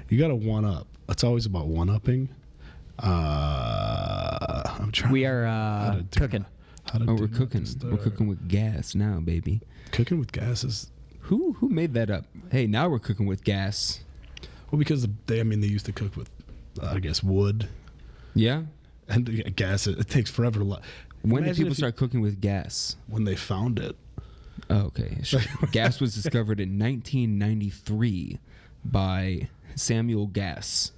You got to one up. It's always about one upping. I'm trying. We are cooking. We're cooking. We're cooking with gas now, baby. Cooking with gas is Who made that up? Hey, now we're cooking with gas. well because they used to cook with I guess wood Yeah. and gas. It takes forever to light. When did people start cooking with gas? When they found it. Oh, okay. Sure. Gas was discovered in 1993 by Samuel Gass.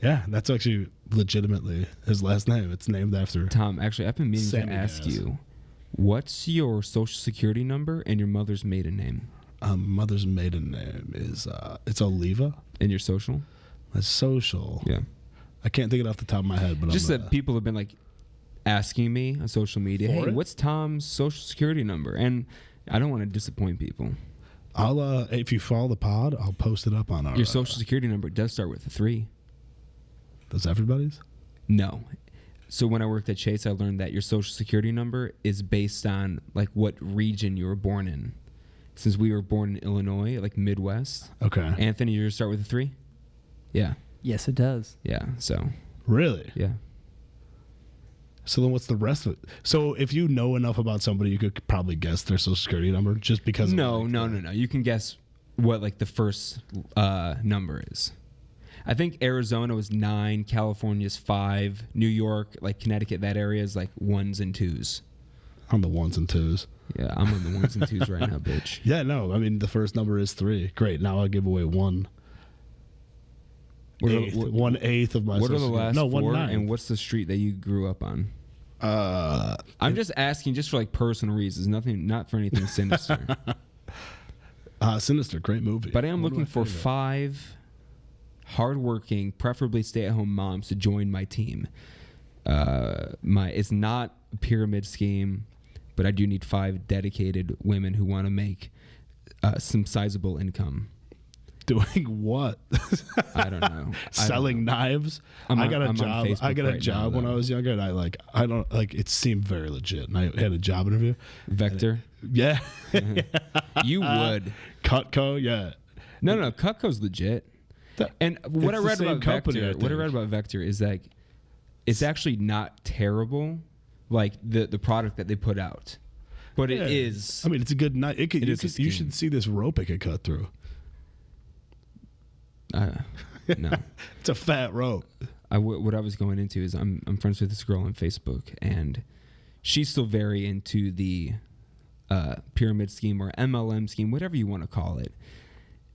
Yeah, that's actually legitimately his last name. It's named after Tom, actually, I've been meaning to ask you, what's your social security number and your mother's maiden name? Mother's maiden name is it's Oliva. And your social? My social. Yeah. I can't think it off the top of my head, but Just that people have been like asking me on social media, hey, what's Tom's social security number? And I don't want to disappoint people. I'll if you follow the pod, I'll post it up on our. Your social security number does start with a 3. Does everybody's? No. So when I worked at Chase, I learned that your social security number is based on like what region you were born in. Since we were born in Illinois, like Midwest. Okay. Anthony, yours start with a 3? Yeah. Yes, it does. Yeah. So. Really? Yeah. So then what's the rest of it? So if you know enough about somebody, you could probably guess their social security number just because No. You can guess what like the first number is. I think Arizona was 9, California's 5, New York, like Connecticut, that area is like 1s and 2s. On the 1s and 2s. Yeah, I'm on the 1s and 2s right now, bitch. Yeah, no. I mean, the first number is 3. Great. Now I'll give away 1. 1/8 of my. What are the last 4? 1/9. And what's the street that you grew up on? I'm just asking, just for like personal reasons, not for anything sinister. Sinister, great movie. But I am looking for 5 hardworking, preferably stay-at-home moms to join my team. It's not a pyramid scheme, but I do need 5 dedicated women who want to make some sizable income. Doing what? I don't know. Selling knives. I got a job. I got a job when I was younger, and I don't it seemed very legit. And I had a job interview. Vector. Yeah. You would. Cutco. Yeah. No. Cutco's legit. And what I read about Vector is like it's actually not terrible, like the product that they put out, but it is. I mean, it's a good night. You should see this rope it could cut through. No, it's a fat rope. What I was going into is I'm friends with this girl on Facebook, and she's still very into the pyramid scheme or MLM scheme, whatever you want to call it.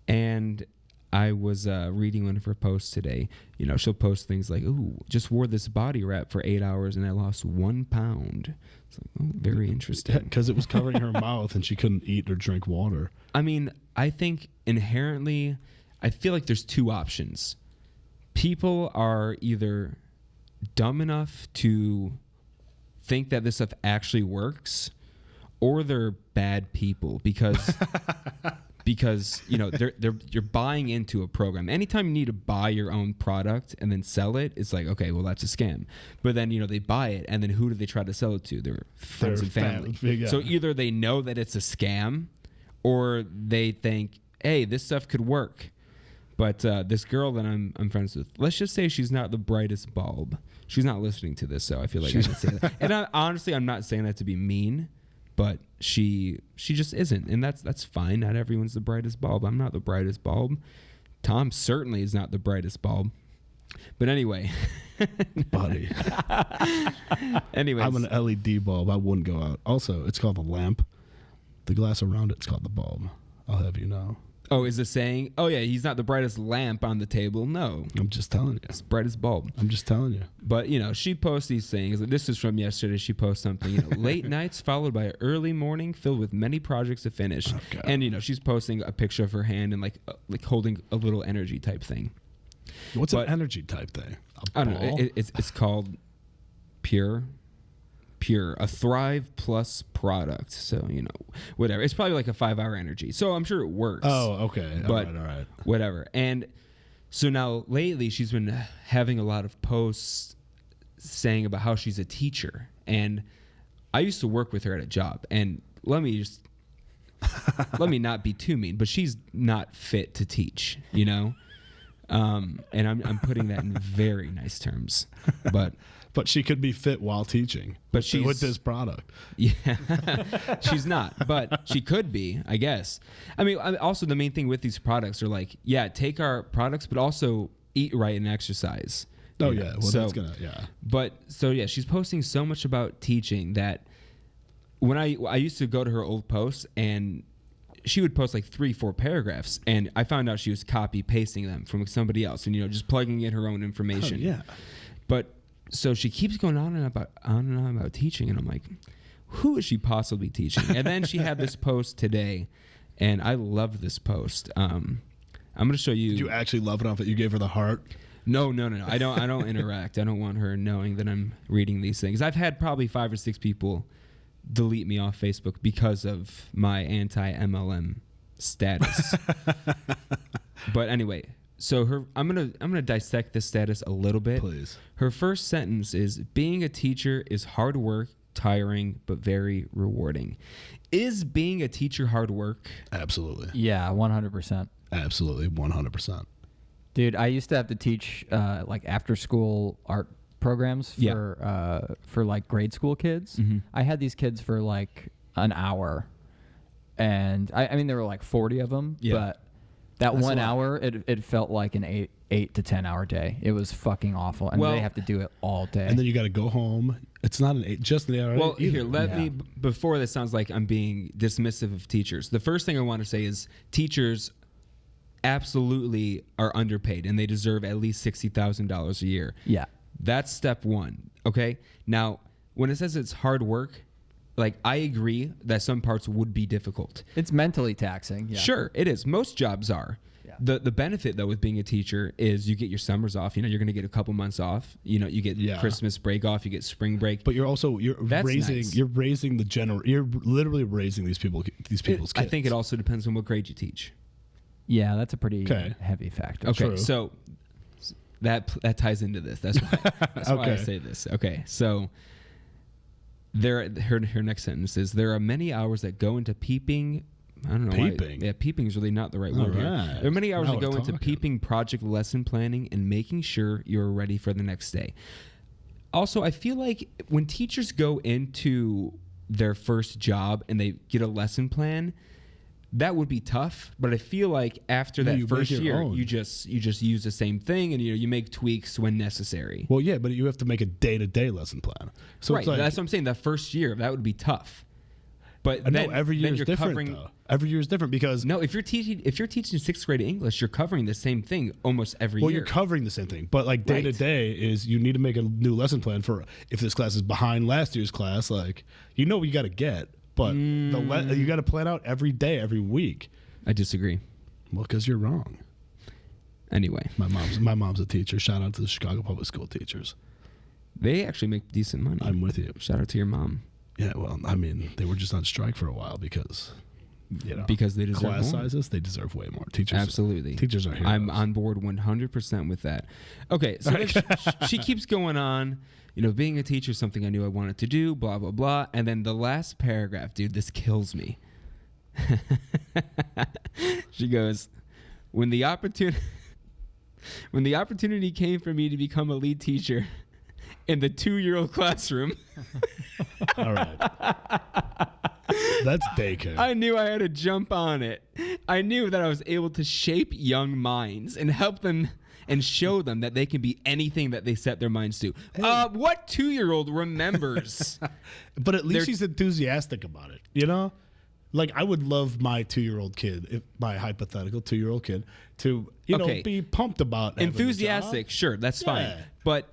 And I was reading one of her posts today. You know, she'll post things like, "Ooh, just wore this body wrap for 8 hours and I lost 1 pound." It's like, oh, very interesting. Because it was covering her mouth and she couldn't eat or drink water. I mean, I think inherently, I feel like there's 2 options. People are either dumb enough to think that this stuff actually works, or they're bad people because you know you're buying into a program. Anytime you need to buy your own product and then sell it, it's like, okay, well, that's a scam. But then they buy it, and then who do they try to sell it to? Their friends and family. So either they know that it's a scam, or they think, hey, this stuff could work. But this girl that I'm friends with, let's just say she's not the brightest bulb. She's not listening to this, so I feel like I can say that. And honestly, I'm not saying that to be mean, but she just isn't, and that's fine. Not everyone's the brightest bulb. I'm not the brightest bulb. Tom certainly is not the brightest bulb. But anyway, buddy. Anyways, I'm an LED bulb. I wouldn't go out. Also, it's called the lamp. The glass around it's called the bulb. I'll have you know. Oh, is it saying, oh yeah, he's not the brightest lamp on the table? No. I'm just telling you. It's brightest bulb. I'm just telling you. But, she posts these things. This is from yesterday. She posts something, late nights followed by an early morning filled with many projects to finish. Okay. And, she's posting a picture of her hand and like holding a little energy type thing. What's an energy type thing? I don't know. It's called Pure, a Thrive Plus product. So, whatever. It's probably like a 5-hour energy. So I'm sure it works. Oh, okay. But all right. Whatever. And so now lately she's been having a lot of posts saying about how she's a teacher. And I used to work with her at a job. And let me just let me not be too mean, but she's not fit to teach, you know? And I'm putting that in very nice terms, but she could be fit while teaching. But she's with this product. Yeah, she's not, but she could be, I guess. I mean, also the main thing with these products are like, yeah, take our products, but also eat right and exercise. Oh yeah, well that's gonna But so yeah, she's posting so much about teaching that when I used to go to her old posts and she would post like 3-4 paragraphs, and I found out she was copy pasting them from somebody else, and just plugging in her own information. Oh, yeah, but so she keeps going on and on about teaching, and I'm like, who is she possibly teaching? And then she had this post today, and I love this post. I'm going to show you. Did you actually love it off that you gave her the heart? No. I don't interact. I don't want her knowing that I'm reading these things. I've had probably 5 or 6 people delete me off Facebook because of my anti-MLM status. But anyway, so I'm gonna dissect this status a little bit. Please. Her first sentence is, being a teacher is hard work, tiring, but very rewarding. Is being a teacher hard work? Absolutely. Yeah, 100%. Absolutely, 100%. Dude, I used to have to teach like after school art programs for like grade school kids. Mm-hmm. I had these kids for like an hour, and I mean there were like 40 of them, but that That's 1 hour it felt like an 8 to 10 hour day. It was fucking awful, and they have to do it all day. And then you got to go home. It's not just an 8 hour. Well, here, let me, before this sounds like I'm being dismissive of teachers, the first thing I want to say is teachers absolutely are underpaid, and they deserve at least $60,000 a year. Yeah. That's step one, okay? Now, when it says it's hard work, like, I agree that some parts would be difficult. It's mentally taxing. Yeah. Sure, it is. Most jobs are. Yeah. The benefit, though, with being a teacher is you get your summers off. You're going to get a couple months off. You get Christmas break off. You get spring break. But you're raising you're literally raising these people's kids. I think it also depends on what grade you teach. Yeah, that's a pretty heavy factor. Okay, True. So that ties into this. That's why I say this. Okay, so her next sentence is, there are many hours that go into peeping. I don't know. Peeping? Yeah, peeping is really not the right word here. There are many hours that go into peeping, project lesson planning, and making sure you're ready for the next day. Also, I feel like when teachers go into their first job and they get a lesson plan, that would be tough, but I feel like after that first year, you just use the same thing, and you make tweaks when necessary. Well, yeah, but you have to make a day-to-day lesson plan. So right, it's like, that's what I'm saying. That first year, that would be tough. But then every year is different. Though. Every year is different because if you're teaching 6th grade English, you're covering the same thing almost every year. Well, you're covering the same thing, but like day to day is you need to make a new lesson plan for if this class is behind last year's class. Like you got to get. But you got to plan out every day, every week. I disagree. Well, because you're wrong. Anyway, my mom's a teacher. Shout out to the Chicago public school teachers. They actually make decent money. I'm with you. Shout out to your mom. Yeah, well, I mean, they were just on strike for a while because because they deserve class more. Sizes. They deserve way more. Teachers, absolutely. Teachers are heroes. I'm on board 100% with that. Okay, so then she keeps going on. Being a teacher is something I knew I wanted to do, blah, blah, blah. And then the last paragraph, dude, this kills me. She goes, when the opportunity came for me to become a lead teacher in the 2-year-old classroom. All right. That's daycare. I knew I had to jump on it. I knew that I was able to shape young minds and help them and show them that they can be anything that they set their minds to. Hey. What 2-year-old remembers? But at least she's enthusiastic about it, Like, I would love my 2-year-old kid, my hypothetical 2-year-old kid, to, be pumped about enthusiastic, sure, that's fine. But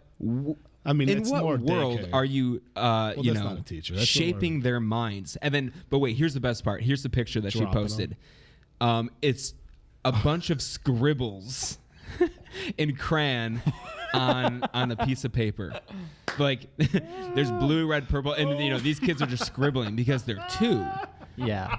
I mean, in what world daycare. are you, not a teacher. That's shaping their minds? And then, but wait, here's the best part. Here's the picture that she posted. It's a bunch of scribbles in crayon on a piece of paper. Like, there's blue, red, purple, and these kids are just scribbling because they're 2. Yeah.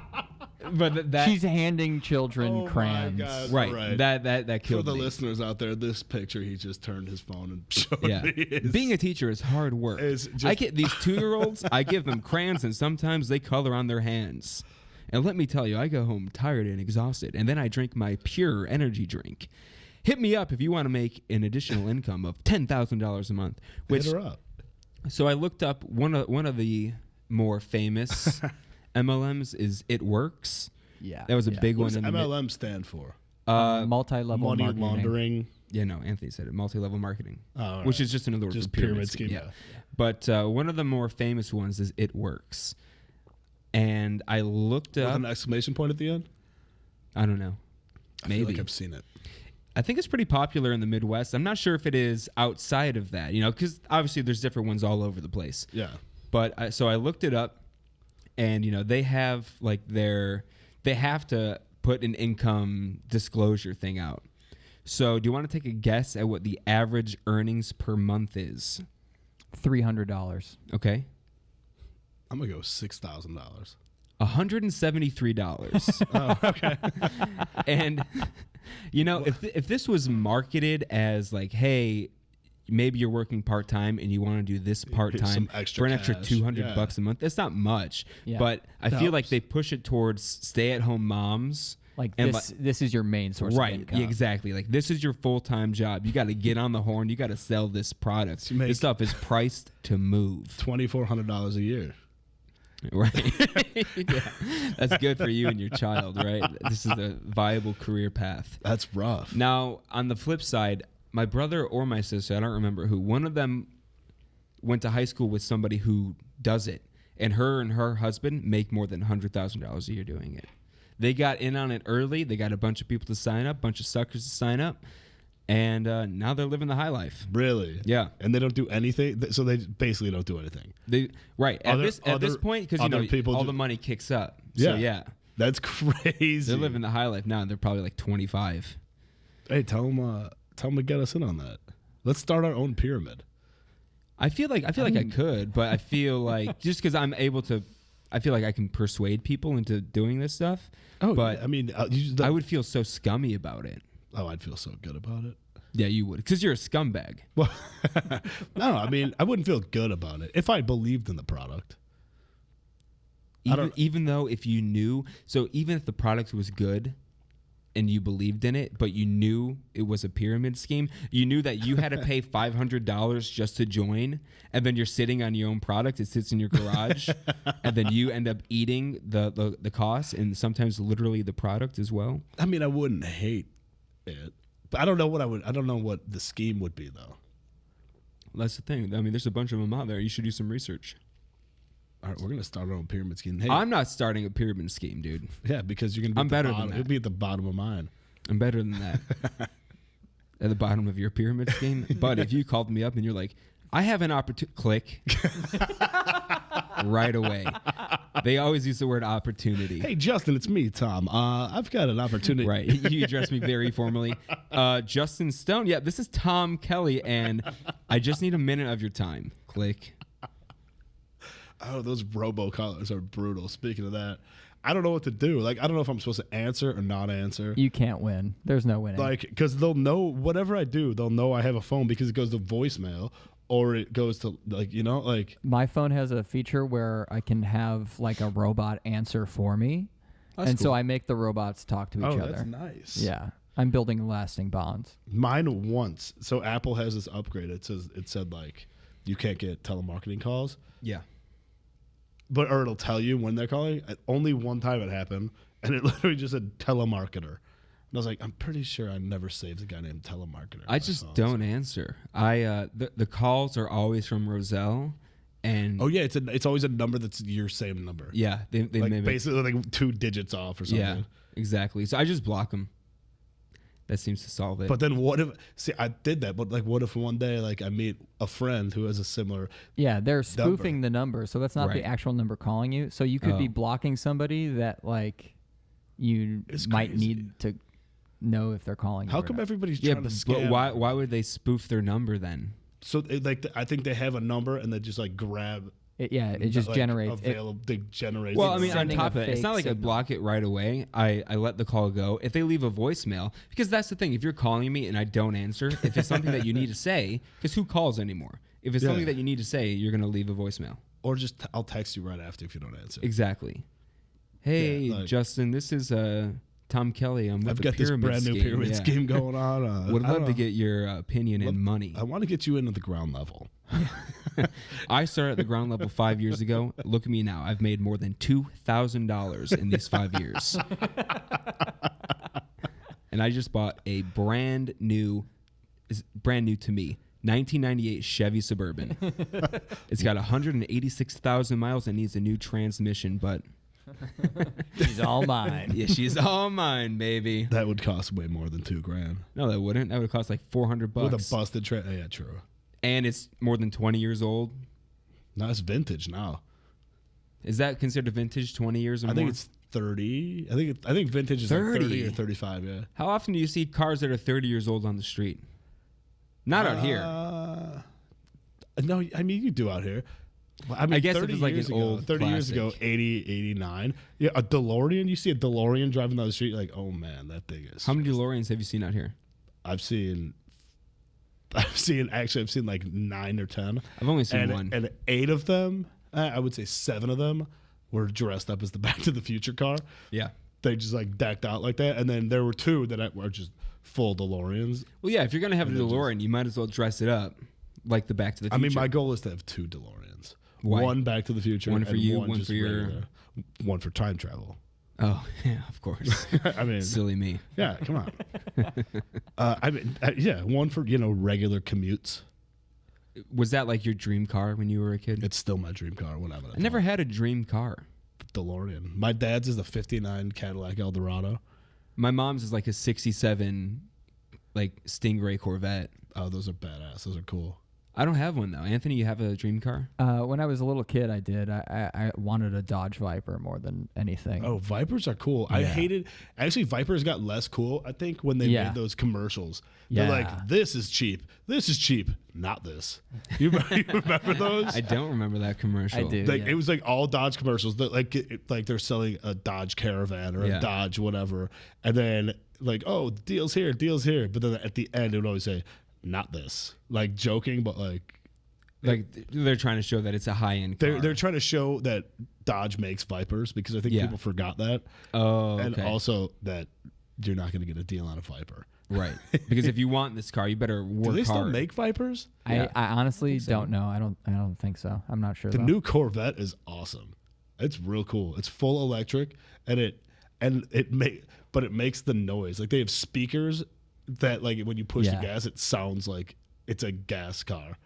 But she's handing children crayons. God, right. That killed me. For the listeners out there, this picture, he just turned his phone and showed me. Being a teacher is hard work. I get these 2-year-olds, I give them crayons, and sometimes they color on their hands. And let me tell you, I go home tired and exhausted, and then I drink my Pure energy drink. Hit me up if you want to make an additional income of $10,000 a month. Which, Hit her up. so I looked up one of the more famous MLMs is It Works. Yeah. That was a big What one. does In the MLM stand for? multi-level Money marketing. laundering. Yeah, no, Anthony said it. Multi-level marketing, Oh, which is just another word Just for pyramid pyramid scheme. scheme, Yeah. yeah. But one of the more famous ones is It Works, and I looked With up. an exclamation point at the end. I don't know. I feel Maybe. like I've seen it. I think it's pretty popular in the Midwest. I'm not sure if it is outside of that, because obviously there's different ones all over the place. Yeah. But so I looked it up, and they have like they have to put an income disclosure thing out. So do you want to take a guess at what the average earnings per month is? $300. Okay, I'm gonna go $6,000. $173. Oh, okay. And if this was marketed as like, hey, maybe you're working part-time and you want to do this part-time some extra for an extra cash. $200 a month, that's not much. Yeah. But I feel like Helps. they push it towards stay-at-home moms. Like And this is your main source of Right, income. exactly. Like this is your full-time job. You got to get on the horn. You got to sell this product. You make- This stuff is priced to move. $2,400 a year. Right. Yeah. That's good for you and your child, right? This is a viable career path. That's rough. Now, on the flip side, my brother or my sister, I don't remember who, one of them went to high school with somebody who does it. And her husband make more than $100,000 a year doing it. They got in on it early. They got a bunch of people to sign up, a bunch of suckers to sign up. And now they're living the high life. Really? Yeah. And they don't do anything. So they basically don't do anything. Right. At this point, because other people all do- the money kicks up. So, yeah. That's crazy. They're living the high life now. And they're probably like 25. Hey, tell them to get us in on that. Let's start our own pyramid. I feel like I could, but I feel like just because I'm able to, I feel like I can persuade people into doing this stuff. Oh, but yeah. I mean, I would feel so scummy about it. Oh, I'd feel so good about it. Yeah, you would, because you're a scumbag. Well, no, I mean, I wouldn't feel good about it if I believed in the product. Even though if you knew, so even if the product was good and you believed in it, but you knew it was a pyramid scheme, you knew that you had to pay $500 just to join, and then you're sitting on your own product, it sits in your garage, and then you end up eating the cost and sometimes literally the product as well. I mean, I wouldn't hate it, but I don't know what the scheme would be though. That's the thing. I mean, there's a bunch of them out there. You should do some research. All right, we're gonna start our own pyramid scheme. Hey, I'm not starting a pyramid scheme, dude. yeah, because you're gonna. Be I'm at the better than bottom. that. It'll be at the bottom of mine. I'm better than that. At the bottom of your pyramid scheme. But if you called me up and you're like, I have an opportunity, click. Right away. They always use the word opportunity. Hey, Justin, it's me, Tom. I've got an opportunity. Right. You address me very formally. Justin Stone. Yeah, this is Tom Kelly, and I just need a minute of your time. Click. Oh, those robocallers are brutal. Speaking of that, I don't know what to do. Like, I don't know if I'm supposed to answer or not answer. You can't win. There's no winning. Like, because they'll know whatever I do, they'll know I have a phone because it goes to voicemail or it goes to, like, like. My phone has a feature where I can have like a robot answer for me. That's and cool. so I make the robots talk to each Oh, other. that's nice. Yeah. I'm building lasting bonds. Mine once. So Apple has this upgrade. It said like, you can't get telemarketing calls. Yeah. Or it'll tell you when they're calling. Only one time it happened, and it literally just said telemarketer. And I was like, I'm pretty sure I never saved a guy named telemarketer. I just don't answer. The calls are always from Roselle, and Oh yeah, it's always a number that's your same number. yeah, they like mimic. basically like 2 digits off or something. Yeah, exactly. So I just block them. That seems to solve it. But then what if? See, I did that, but like, what if one day like I meet a friend who has a similar? Yeah, they're spoofing the number, so that's not Right. the actual number calling you. So you could be Oh. blocking somebody that like you It's might crazy. need to know if they're calling you. How or come not. everybody's yeah, trying to but scam? why would they spoof their number then? So I think they have a number and they just like grab. It just like, generates. They generate. Well, I It's mean, on sending top a of it, it's fake not like I signal. block it right away. I let the call go. If they leave a voicemail, because that's the thing. If you're calling me and I don't answer, if it's something that you need to say, because who calls anymore? If it's Yeah. something that you need to say, you're going to leave a voicemail. or just I'll text you right after if you don't answer. Exactly. Hey, Yeah, like- Justin, this is Tom Kelly. I'm with I've the got this pyramid brand new scheme. pyramid Yeah. scheme going on. Would I don't love to know. get your opinion and money. I want to get you into the ground level. I started at the ground level 5 years ago. Look at me now. I've made more than $2,000 in these 5 years. And I just bought a brand new to me, 1998 Chevy Suburban. It's got 186,000 miles and needs a new transmission, but She's all mine. yeah, she's all mine, baby. That would cost way more than $2,000 No, that wouldn't. That would cost like $400. with a busted yeah, true. And it's more than 20 years old. No, it's vintage now. Is that considered vintage 20 years or I more? think it's 30. I think vintage is like 30 30 or 35. Yeah. How often do you see cars that are 30 years old on the street? Not out here. No, I mean you do out here. I mean, I guess if 30 it's like years an ago, old 30 years ago, classic. 80, 89. Yeah, a DeLorean. You see a DeLorean driving down the street, like, oh man, that thing is. How many DeLoreans have you seen out here? I've seen like 9 or 10. I've only seen and, one. and 8 of them, I would say 7 of them, were dressed up as the Back to the Future car. Yeah. They just like decked out like that, and then there were 2 that were just full DeLoreans. Well, yeah, if you're going to have a And then DeLorean, you might as well dress it up like the Back to the I Future. mean, my goal is to have 2 DeLoreans. Why? One Back to the Future, One for and you, one one just for your- regular. One for time travel. Oh, yeah, of course. I mean, Silly me. yeah, come on. I mean, yeah, one for regular commutes. Was that like your dream car when you were a kid? It's still my dream car when I'm at I never had a dream car. DeLorean. My dad's is a '59 Cadillac Eldorado. My mom's is like a 67 like Stingray Corvette. Oh, those are badass. Those are cool. I don't have one though. Anthony, you have a dream car? When I was a little kid, I did. I wanted a Dodge Viper more than anything. Oh, Vipers are cool. I Yeah. hated. Actually, Vipers got less cool, I think, when they Yeah. made those commercials. They're Yeah. like, this is cheap. This is cheap. Not this. You remember those? I don't remember that commercial. I do. Like yeah. it was like all Dodge commercials that like they're selling a Dodge Caravan or Yeah. a Dodge whatever, and then like, oh, deals here, but then at the end it would always say not this, like joking, but like Like they're trying to show that it's a high end car. they're trying to show that Dodge makes Vipers, because I think Yeah. people forgot that, oh, and okay. also that you're not going to get a deal on a Viper. Right. Because if you want this car, you better work Do they still hard. make Vipers? Yeah. I honestly so. don't know. I don't think so. I'm not sure. The though. new Corvette is awesome. It's real cool. It's full electric, and it makes the noise. Like they have speakers that like when you push the Yeah. gas, it sounds like it's a gas car.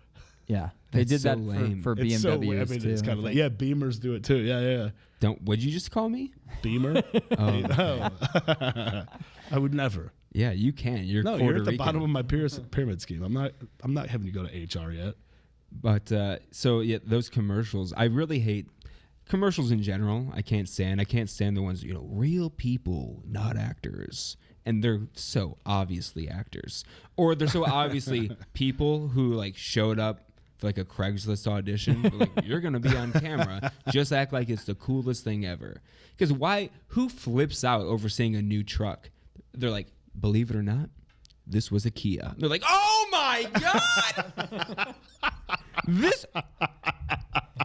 Yeah, they That's did so that lame. for It's so. BMWs I mean, too. it's kind of I like think. Beamers do it too. Yeah. Don't. What'd you just call me? Beamer. Oh, No. I would never. yeah, you can. You're No, Puerto you're at the Rican. bottom of my pyramid scheme. I'm not having you go to HR yet. But so yeah, those commercials. I really hate commercials in general. I can't stand the ones, real people, not actors. And they're so obviously actors. Or they're so obviously people who like showed up for like a Craigslist audition. They're like, you're gonna be on camera. Just act like it's the coolest thing ever. Because who flips out over seeing a new truck? They're like, believe it or not, this was a Kia. They're like, oh my God!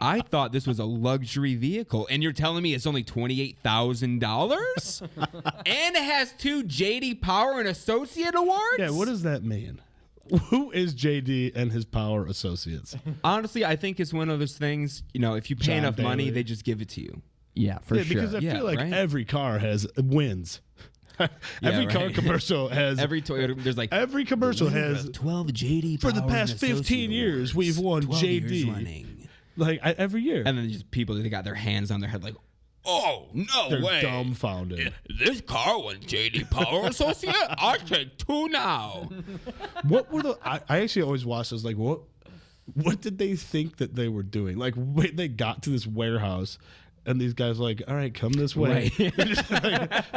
I thought this was a luxury vehicle, and you're telling me it's only $28,000, and it has 2 JD Power and Associate Awards. Yeah. What does that mean? Who is JD and his Power Associates? Honestly, I think it's one of those things. If you pay John enough money, Daly. they just give it to you. Yeah, for Yeah, sure. because I Yeah, feel like right? every car has wins. Every car right. commercial has Every Toyota, there's like every commercial has 12 JD for the Power past and 15 Associate years, Awards. we've won 12 years JD. running. like every year. And then just people, they got their hands on their head like, oh, no They're way. dumbfounded. This car won JD Power Associate? I take 2 now. What were the? I actually always watched those. Like, what did they think that they were doing? Like, when they got to this warehouse, and these guys were like, all right, come this way. Right.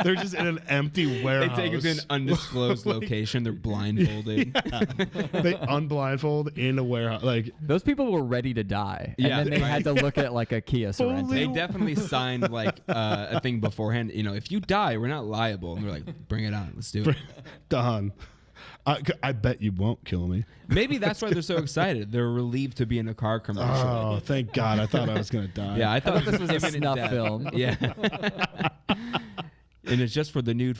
they're just in an empty They warehouse. take us to an undisclosed location. They're blindfolded. They unblindfold in a warehouse. Like, Those people were ready to die, Yeah, and then they right. had to look at like a Kia Sorento. They definitely signed like a thing beforehand. If you die, we're not liable. And they're like, bring it on. Let's do it. done. I bet you won't kill me. Maybe that's why they're so excited. They're relieved to be in a car commercial. Oh, thank God! I thought I was gonna die. Yeah, I thought this was a imminent snuff death. film. Yeah. And it's just for the new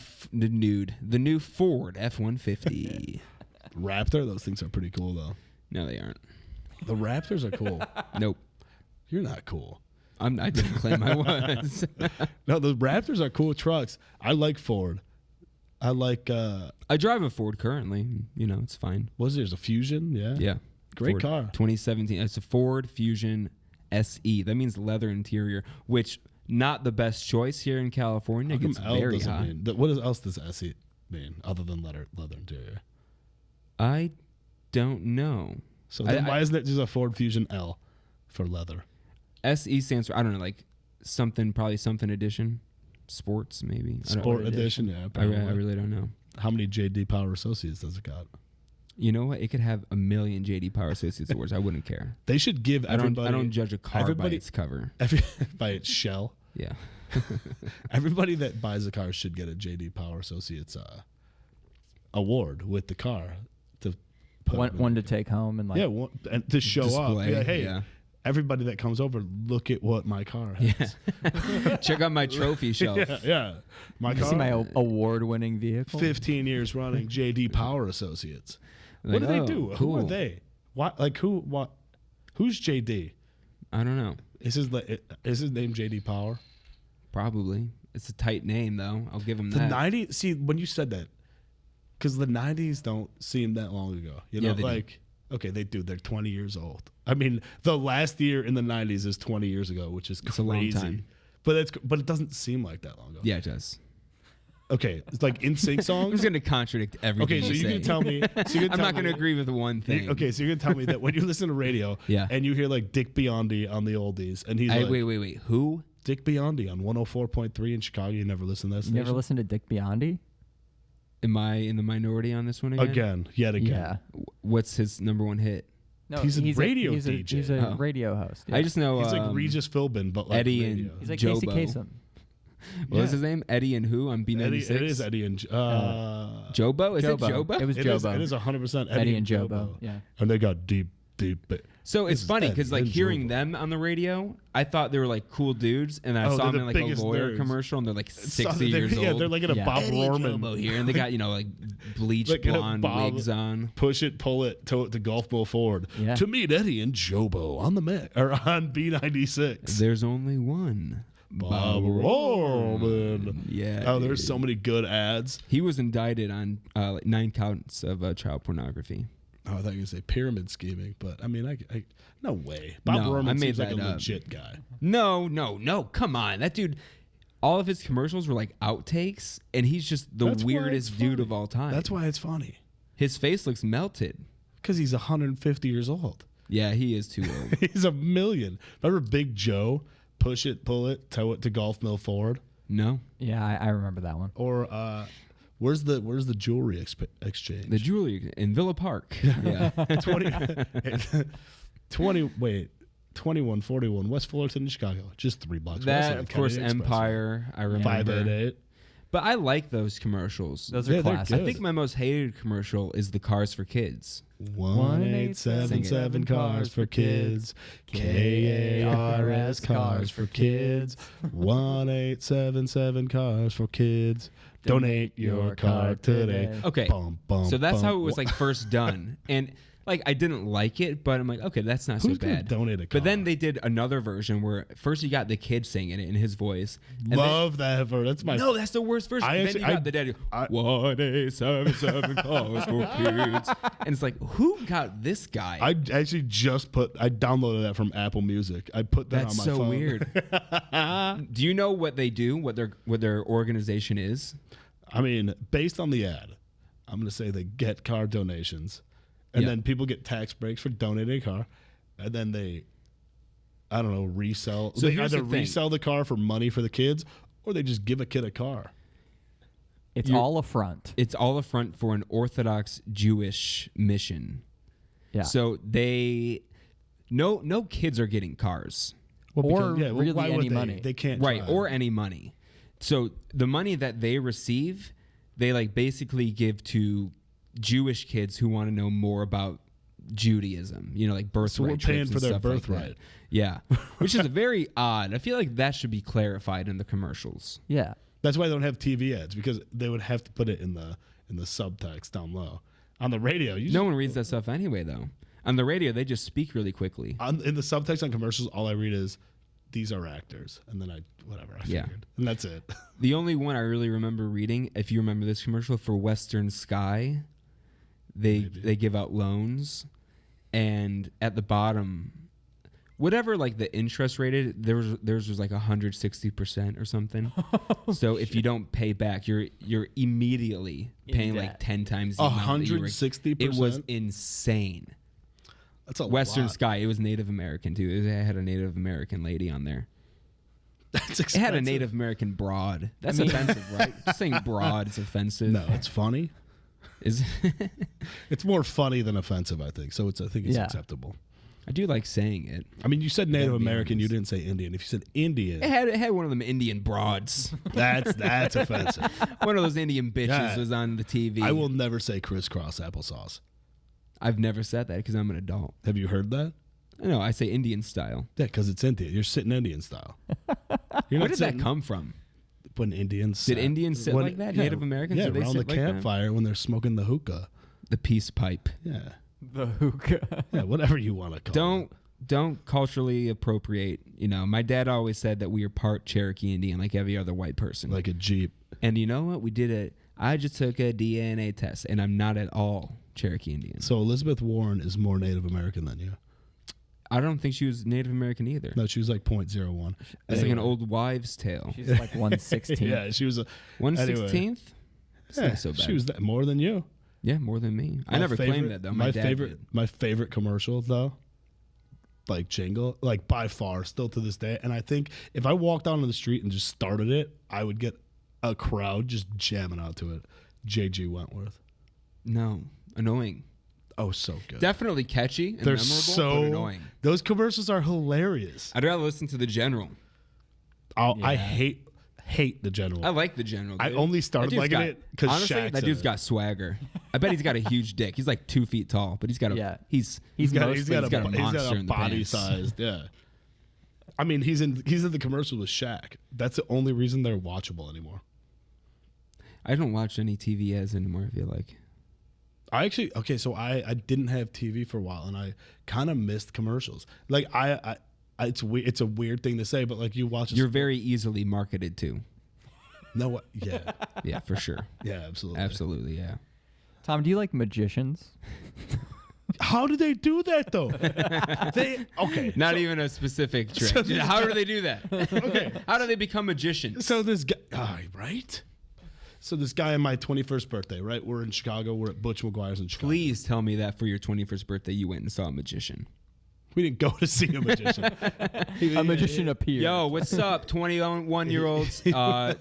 Ford F-150. Raptor. Those things are pretty cool though. No, they aren't. The Raptors are cool. Nope. You're not cool. I didn't claim I was. No, the Raptors are cool trucks. I like Ford. I like. I drive a Ford currently. You know, it's fine. What's there's a Fusion? Yeah. Yeah. Great Ford car. 2017. It's a Ford Fusion SE. That means leather interior, which not the best choice here in California. It How come gets L very doesn't hot. mean? What else does SE mean other than leather interior? I don't know. So then why isn't it just a Ford Fusion L for leather? SE stands for, I don't know, like probably something edition. Sports, maybe. I don't- Sport edition, yeah. I Probably. really don't know. How many JD Power Associates does it got? You know what? It could have 1 million JD Power Associates awards. I wouldn't care. They should give everybody. I don't judge a car by everybody- its cover. By its shell. Yeah. Everybody that buys a car should get a JD Power Associates award with the car to put One to take home and like. yeah, and to show up. Display, Be like, hey, yeah. everybody that comes over, look at what my car has. Check out my trophy shelf. Yeah. My You car. see my award-winning vehicle? 15 years running JD Power Associates. Like, What do they oh, do? Who cool. are they? What? Like who? What? Who's JD? I don't know. Is his name JD Power? Probably. It's a tight name, though. I'll give him The that. 90s. See, when you said that, because the 90s don't seem that long ago. You know, Yeah, they do. like okay, they do. They're 20 years old. I mean, the last year in the 90s is 20 years ago, which is It's crazy. a long time. But it doesn't seem like that long ago. Yeah, it does. Okay, it's like in sync I'm songs. just going to contradict everything Okay, so you say. can tell me. So you can I'm tell not going to me- agree with one thing. Okay, so you're gonna tell me that when you listen to radio, Yeah. and you hear like Dick Biondi on the oldies, and he's like Wait. Who? Dick Biondi on 104.3 in Chicago. You never listen to that You station? never listened to Dick Biondi? Am I in the minority on this one again? Yet again. Yeah. What's his number one hit? No, He's a radio he's DJ. He's a Oh. radio host. I just know He's like Regis Philbin, but like Eddie radio. and He's like Jobo. Casey Kasem. What was Yeah. his name? Eddie and who on B96? Eddie, it is Eddie and Jobo? Is it Jobo? It was It Jobo. is 100% Eddie and Jobo. Yeah. And they got deep. So This it's is funny Eddie because like and hearing Jobo. them on the radio, I thought they were like cool dudes, and I Oh, saw they're them in the like a biggest lawyer nerds. commercial, and they're like 60 Yeah, years old. they're like in a Yeah. Bob Eddie and Rorman. Jobo here, and they got like bleached Like in a blonde Bob- wigs on. Push it, pull it, tow it to Golf Mill Ford Yeah. to meet Eddie and Jobo on the or on B96. There's only one. Bob Rorman. Yeah. Oh, there's dude. so many good ads. He was indicted on like 9 counts of child pornography. Oh, I thought you were going to say pyramid scheming, but I mean, I no way. Bob No, Rorman I made seems like a that up. legit guy. No. Come on. That dude, all of his commercials were like outtakes, and he's just the That's why weirdest it's dude funny. of all time. That's why it's funny. His face looks melted. Because he's 150 years old. Yeah, he is too old. He's a million. Remember Big Joe? Push it, pull it, tow it to Golf Mill Ford. No. Yeah, I remember that one. Or where's the jewelry exchange? The jewelry in Villa Park. Yeah. 2141 West Fullerton in Chicago. Just 3 blocks. west That, the of course, Kennedy Expressway. Empire. I remember. 588. But I like those commercials. Those Yeah, are they're classic. good. I think my most hated commercial is the Cars for Kids. 1877 cars for kids. KARS cars for kids. 1877 cars for kids. Donate your car today. Okay. Bum, bum, So that's bum. how it was like first done. And like I didn't like it, but I'm like, okay, that's not Who's so gonna bad. donate a car? But then they did another version where first you got the kid singing it in his voice. And Love that. That's my. then, no, that's the worst version. I Then actually- you got I- the daddy. I- 1877 cars for kids. And it's like, who got this guy? I actually just I downloaded that from Apple Music. I put that That's on my so phone. weird. Do you know what they do? What their organization is? I mean, based on the ad, I'm going to say they get car donations. And Yeah. then people get tax breaks for donating a car. And then they, I don't know, resell. So they here's either the thing. resell the car for money for the kids or they just give a kid a car. It's all a front. It's all a front for an Orthodox Jewish mission. Yeah. So they no kids are getting cars. Or really why would any they? money. They can't. Right, drive. or any money. So the money that they receive, they like basically give to Jewish kids who want to know more about Judaism, like birthright. So we're paying trips for and their stuff like birthright. that. Yeah, which is very odd. I feel like that should be clarified in the commercials. Yeah. That's why they don't have TV ads, because they would have to put it in the subtext down low. On the radio, No one reads that stuff anyway, though. On the radio, they just speak really quickly. in the subtext on commercials, all I read is, "These are actors," and then I Yeah. figured, and that's it. The only one I really remember reading, if you remember this commercial for Western Sky, they give out loans, and at the bottom, whatever like the interest rated, theirs was like 160% or something. So if you don't pay back, you're immediately paying like 10 times the amount that you were- 160%? It was insane. That's a Western lot. Sky. It was Native American too. It had a Native American lady on there. That's It expensive. had a Native American broad. That's offensive, right? Just saying broad is offensive. No, it's funny. Is It's more funny than offensive, I think. So I think it's Yeah. acceptable. I do like saying it. I mean, you said Native Gotta be American, you honest. didn't say Indian. If you said Indian, It had one of them Indian broads. that's offensive. One of those Indian bitches Yeah. was on the TV. I will never say crisscross applesauce. I've never said that because I'm an adult. Have you heard that? No, I say Indian style. Yeah, because it's Indian. You're sitting Indian style. You're Where not did that sitting- come from? When Indians Did sat- Indians sit when- like that? yeah, Native Americans? Yeah, Did they around sit the like that? campfire when they're smoking the hookah. The peace pipe. Yeah, The hookah. yeah, whatever you want to call it. Don't culturally appropriate. My dad always said that we are part Cherokee Indian, like every other white person. Like a Jeep. And you know what? We did it. I just took a DNA test, and I'm not at all Cherokee Indian. So Elizabeth Warren is more Native American than you. I don't think she was Native American either. No, she was like 0.01. It's like an old wives' tale. She's like 1/16. Yeah, she was a 1/16th? It's Yeah, not so bad. she was more than you. Yeah, more than me. I My never favorite- claimed that though. My dad did. my favorite commercial though, like jingle, like by far, still to this day. And I think if I walked onto the street and just started it, I would get a crowd just jamming out to it. J.G. Wentworth. No, annoying. Oh, so good. Definitely catchy and They're memorable, so but annoying. Those commercials are hilarious. I'd rather listen to the General. I hate the General. I like the General. I dude. only started That dude's liking got- it 'cause honestly, Shaq's that in dude's it. got swagger. I bet he's got a huge dick. He's like 2 feet tall, but he's got a He's he's got mostly- a monster in the body pants. sized. Yeah. I mean, he's in the commercial with Shaq. That's the only reason they're watchable anymore. I don't watch any TV ads anymore. I feel like I actually so I didn't have TV for a while, and I kind of missed commercials. Like it's a weird thing to say, but like you watch. you're very easily marketed to. No, yeah, Yeah, for sure. yeah, absolutely, Absolutely, yeah. Tom, do you like magicians? How do they do that though? Not even a specific trick. So- How do they do that? Okay. How do they become magicians? So this guy, right? So this guy on my 21st birthday, right? We're in Chicago. We're at Butch McGuire's in Chicago. Please tell me that for your 21st birthday you went and saw a magician. We didn't go to see a magician. A magician appeared. Yo, what's up, 21-year-olds?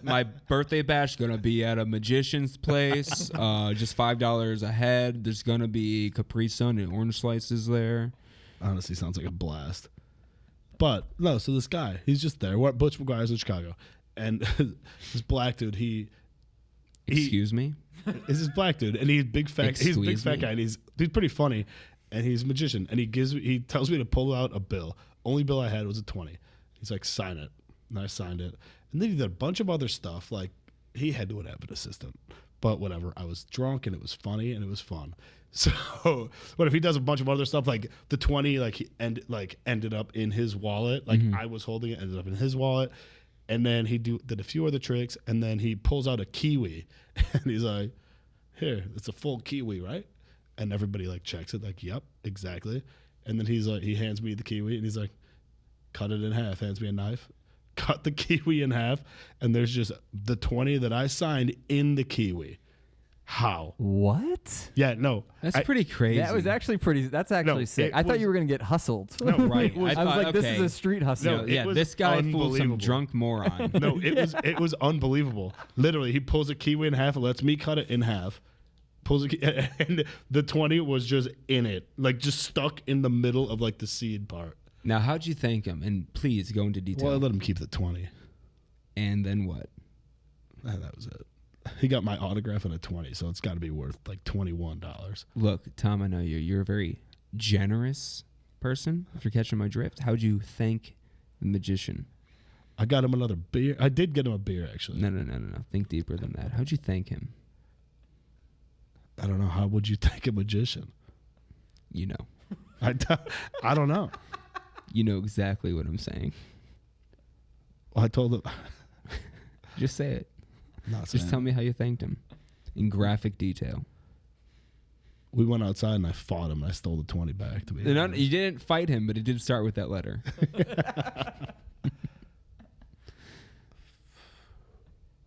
My birthday bash is going to be at a magician's place. Just $5 a head. There's going to be Capri Sun and orange slices there. Honestly, sounds like a blast. But no, so this guy, he's just there. We're at Butch McGuire's in Chicago, and this black dude, Excuse me? is this black dude, and he's big fat. He's a big Excuse fat me? guy, and he's pretty funny, and he's a magician, and he tells me to pull out a bill. Only bill I had was a 20. He's like, sign it, and I signed it, and then he did a bunch of other stuff. Like he had to have an assistant, but whatever. I was drunk, and it was funny, and it was fun. So what if he does a bunch of other stuff, like the 20, like ended up in his wallet, like I was holding it, ended up in his wallet. And then he did a few other tricks, and then he pulls out a kiwi, and he's like, "Here, it's a full kiwi, right?" And everybody like checks it, like, "Yep, exactly." And then he's like, he hands me the kiwi, and he's like, "Cut it in half." Hands me a knife, cut the kiwi in half, and there's just the 20 that I signed in the kiwi. How? What? Yeah, no, That's pretty crazy. That was actually pretty. That's actually sick. it I thought was- you were gonna get hustled. No, right. I was thought, like, this is okay. a street hustle. No, it yeah, was this guy fooled some unbelievable. drunk moron. No, it was unbelievable. Literally, he pulls a kiwi in half and lets me cut it in half. And the 20 was just in it, like just stuck in the middle of like the seed part. Now, how'd you thank him? And please go into detail. Well, I let him keep the 20. And then what? And that was it. He got my autograph in a 20, so it's got to be worth like $21. Look, Tom, I know you. You're a very generous person. If you're catching my drift, how'd you thank the magician? I got him another beer. I did get him a beer, actually. No. Think deeper than that. How'd you thank him? I don't know. How would you thank a magician? You know. I don't know. You know exactly what I'm saying. Well, I told him. Just say it. Not Just saying. tell me how you thanked him in graphic detail. We went outside and I fought him. And I stole the 20 back. To be No, honest. you didn't fight him, but it did start with that letter.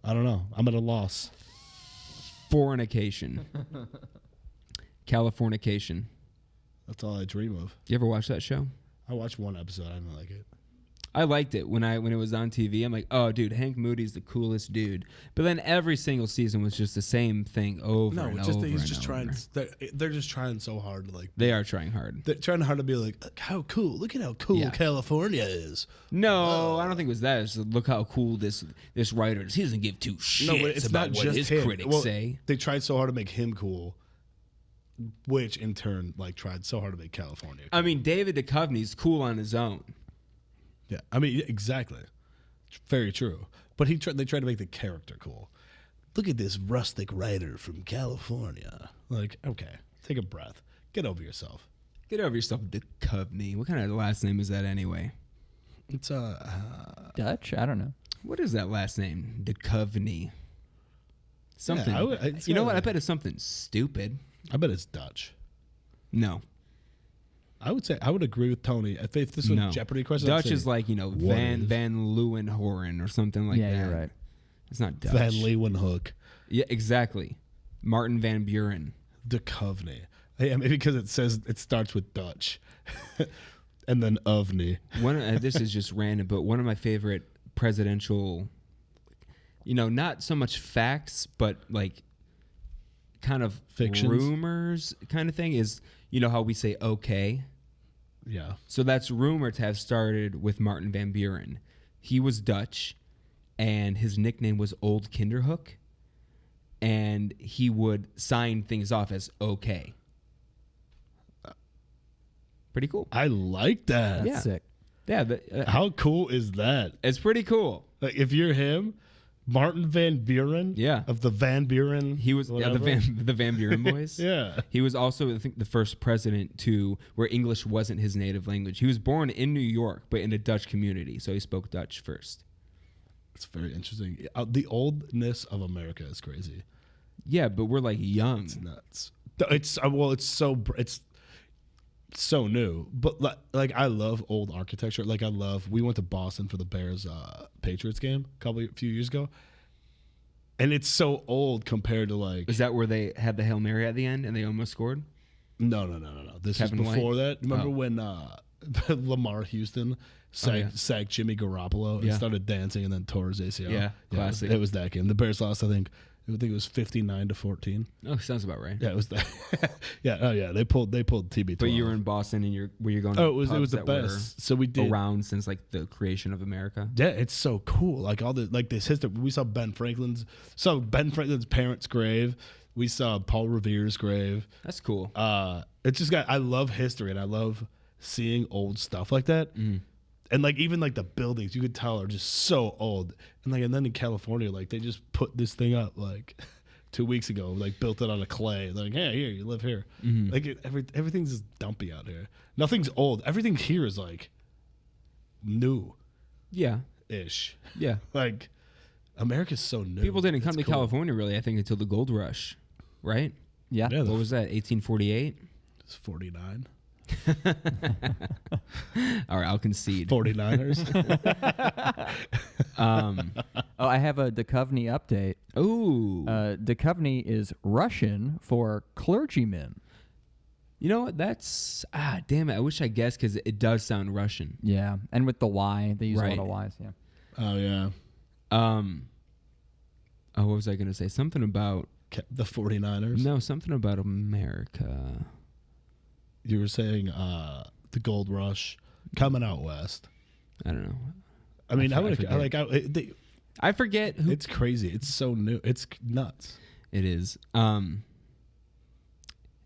I don't know. I'm at a loss. Fornication. Californication. That's all I dream of. You ever watch that show? I watched one episode. I didn't like it. I liked it when it was on TV. I'm like, oh, dude, Hank Moody's the coolest dude. But then every single season was just the same thing over No, and it's just over that he's and just over. trying. They're just trying so hard to like. They are trying hard. They're trying hard to be like, how cool! Look at how cool Yeah. California is. No, I don't think it was that. It's look how cool this writer is. He doesn't give two shits No, but it's about not what just his him. critics Well, say. They tried so hard to make him cool, which in turn like tried so hard to make California. I mean, David Duchovny's cool on his own. Yeah, I mean exactly, very true. But they tried to make the character cool. Look at this rustic writer from California. Like, okay, take a breath, get over yourself. Get over yourself, Duchovny. What kind of last name is that anyway? It's Dutch? I don't know. What is that last name? Duchovny. Something. Yeah, it's you know what? I gotta bet it's something stupid. I bet it's Dutch. No. I would say I would agree with Tony. If this was No. a Jeopardy question, I'd Dutch say is like, what Van is- Leeuwenhoorn or something like that. Yeah, you're right. It's not Dutch. Van Leeuwenhoek, Yeah, exactly. Martin Van Buren. Duchovny. Yeah, maybe because it starts with Dutch, and then Ovni. This is just random, but one of my favorite presidential, not so much facts, but like kind of Fictions? rumors kind of thing is, how we say okay. Yeah, So that's rumored to have started with Martin Van Buren. He was Dutch, and his nickname was Old Kinderhook, and he would sign things off as okay. Pretty cool. I like that. That's Yeah. sick. Yeah, How cool is that? it's pretty cool. Like, if you're him, Martin Van Buren, Yeah. of the Van Buren, He was whatever. the Van Buren boys. Yeah. He was also, I think, the first president where English wasn't his native language. He was born in New York, but in a Dutch community, so he spoke Dutch first. It's very interesting. The oldness of America is crazy. Yeah, but we're like young. It's nuts. It's so new. But like I love old architecture. Like we went to Boston for the Bears Patriots game a few years ago, and it's so old compared to like. Is that where they had the Hail Mary at the end and they almost scored? No. This Kevin is before White? that. Remember Oh. when Lamar Houston sacked Jimmy Garoppolo and Yeah. started dancing and then tore his ACL? Yeah, classic. It was that game. The Bears lost. I think it was 59-14. Oh, sounds about right. Yeah, it was that. Yeah. Oh yeah. They pulled TB12. But you were in Boston and were you going to Oh, it was pubs the that were best. So we did. around since like the creation of America? Yeah, it's so cool. Like all the this history. We saw Ben Franklin's parents' grave. We saw Paul Revere's grave. That's cool. It's just I love history and I love seeing old stuff like that. And like even like the buildings, you could tell are just so old. And then in California, like they just put this thing up like 2 weeks ago, like built it on a clay. Like, hey, here you live here. Like everything's just dumpy out here. Nothing's old. Everything here is like new Yeah. ish. Yeah. Like America's so new. People didn't come It's to cool. California really, I think, until the gold rush, right? Yeah. Yeah, What was that? 1848? It's 49. All right, I'll concede. 49ers. Oh, I have a Duchovny update. Ooh. Duchovny is Russian for clergyman. You know what? That's damn it. I wish I guessed because it does sound Russian. Yeah, and with the Y, they use a Right. lot of Ys. Yeah. Oh yeah. What was I gonna say? Something about The 49ers. no, something about America. You were saying the gold rush coming out west. I don't know. I mean, I I would forget. I forget who It's crazy. It's so new. It's nuts. it is.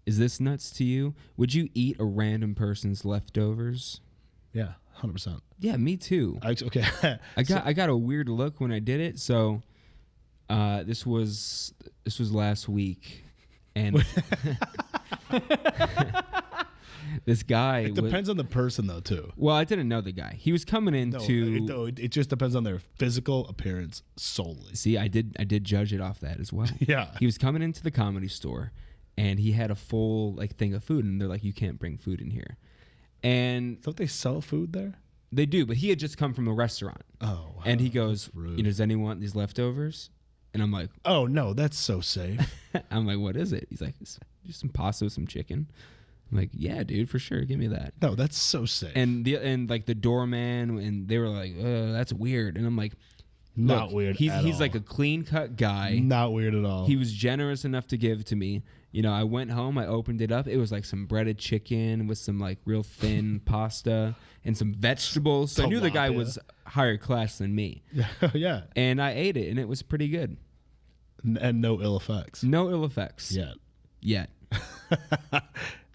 Is this nuts to you? Would you eat a random person's leftovers? Yeah, 100%. Yeah, me too. Okay. I got a weird look when I did it. So, this was last week, and this guy. It depends on the person, though, too. Well, I didn't know the guy. He was coming into. It just depends on their physical appearance solely. See, I did judge it off that as well. Yeah. He was coming into the Comedy Store, and he had a full like thing of food, and they're like, "You can't bring food in here," and Don't they sell food there? they do. But he had just come from a restaurant, Oh. Wow. and he goes, rude. "Does anyone want these leftovers?" And I'm like, Oh, no, that's so safe. "What is it?" He's like, "Just some pasta with some chicken." I'm like, "Yeah, dude, for sure, give me that." No, that's so safe. And like the doorman, and they were like, "That's weird," and I'm like, Not "Look, weird He's at he's all. like a clean cut guy. Not weird at all. He was generous enough to give to me. I went home, I opened it up. It was like some breaded chicken with some like real thin pasta and some vegetables. So I knew the guy Tilapia. was higher class than me. Yeah. And I ate it, and it was pretty good. And no ill effects. No ill effects Yet. yet.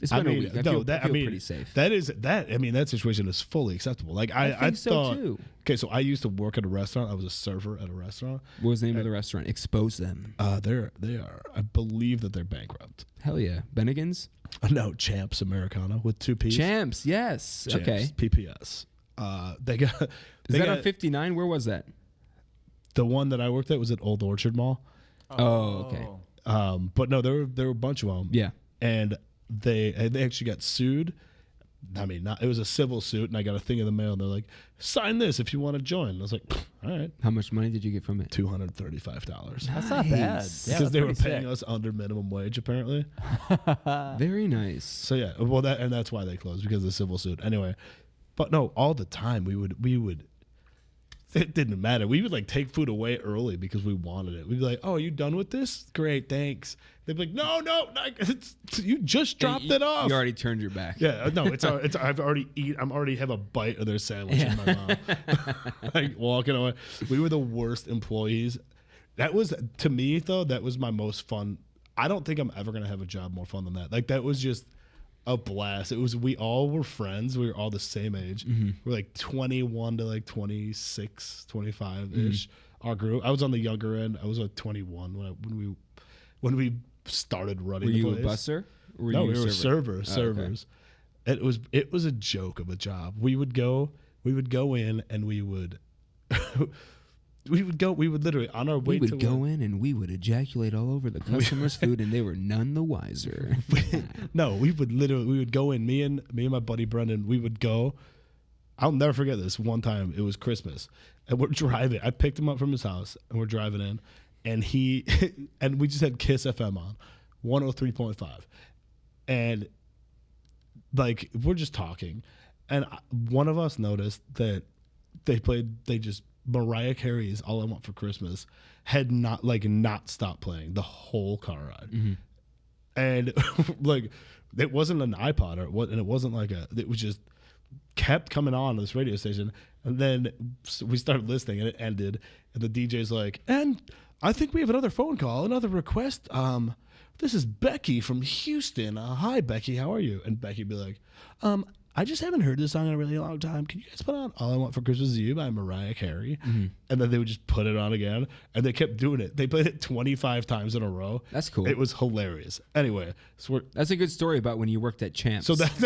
It's been a week. I feel pretty safe. That situation is fully acceptable. Like I think so, thought, too. Okay, so I used to work at a restaurant. I was a server at a restaurant. What was the name of the restaurant? Expose them. They are. I believe that they're bankrupt. Hell yeah. Bennigan's? No, Champs Americana with 2 P's. Champs, yes. Champs, Okay. PPS. They got. Is They that got, on 59? Where was that? the one that I worked at was at Old Orchard Mall. Oh, okay. But no, there were a bunch of them. Yeah. And they actually got sued. I mean, it was a civil suit, and I got a thing in the mail, and they're like, "Sign this if you want to join." I was like, "All right." How much money did you get from it? $235 That's not bad. Yeah, because that's they were pretty paying sick. us under minimum wage apparently. Very nice. So yeah, well that's why they closed, because of the civil suit. Anyway, but no, all the time we would. It didn't matter. We would like take food away early because we wanted it. We'd be like, "Oh, are you done with this? Great, thanks." They'd be like, "No, you just dropped it off." You already turned your back. Yeah, no, I've already I'm already have a bite of their sandwich in my mouth. Like walking away. We were the worst employees. That was, to me though, that was my most fun. I don't think I'm ever gonna have a job more fun than that. Like that was just a blast. It was, we all were friends. We were all the same age. We're like 21 to like 26, 25 ish. Our group. I was on the younger end. I was like 21 when we started running. Were the you a place. busser? Or were No, you we a were server? servers. Oh, okay. It was a joke of a job. We would go in and we would we would literally on our way We to would go work, in and we would ejaculate all over the customer's food, and they were none the wiser. No, we would go in, me and my buddy Brendan, we would go. I'll never forget this. One time it was Christmas and we're driving. I picked him up from his house and we're driving in, and he and we just had Kiss FM on 103.5, and like we're just talking, and one of us noticed that Mariah Carey's "All I Want for Christmas" had not stopped playing the whole car ride, and like it wasn't an iPod and it wasn't like it was just kept coming on this radio station, and then we started listening and it ended, and the DJ's like, "And I think we have another phone call, another request. This is Becky from Houston. Hi, Becky, how are you?" And Becky would be like, "I just haven't heard this song in a really long time. Can you guys put on 'All I Want for Christmas Is You' by Mariah Carey?" And then they would just put it on again, and they kept doing it. They played it 25 times in a row. That's cool. It was hilarious. Anyway, so That's a good story about when you worked at Champs. that's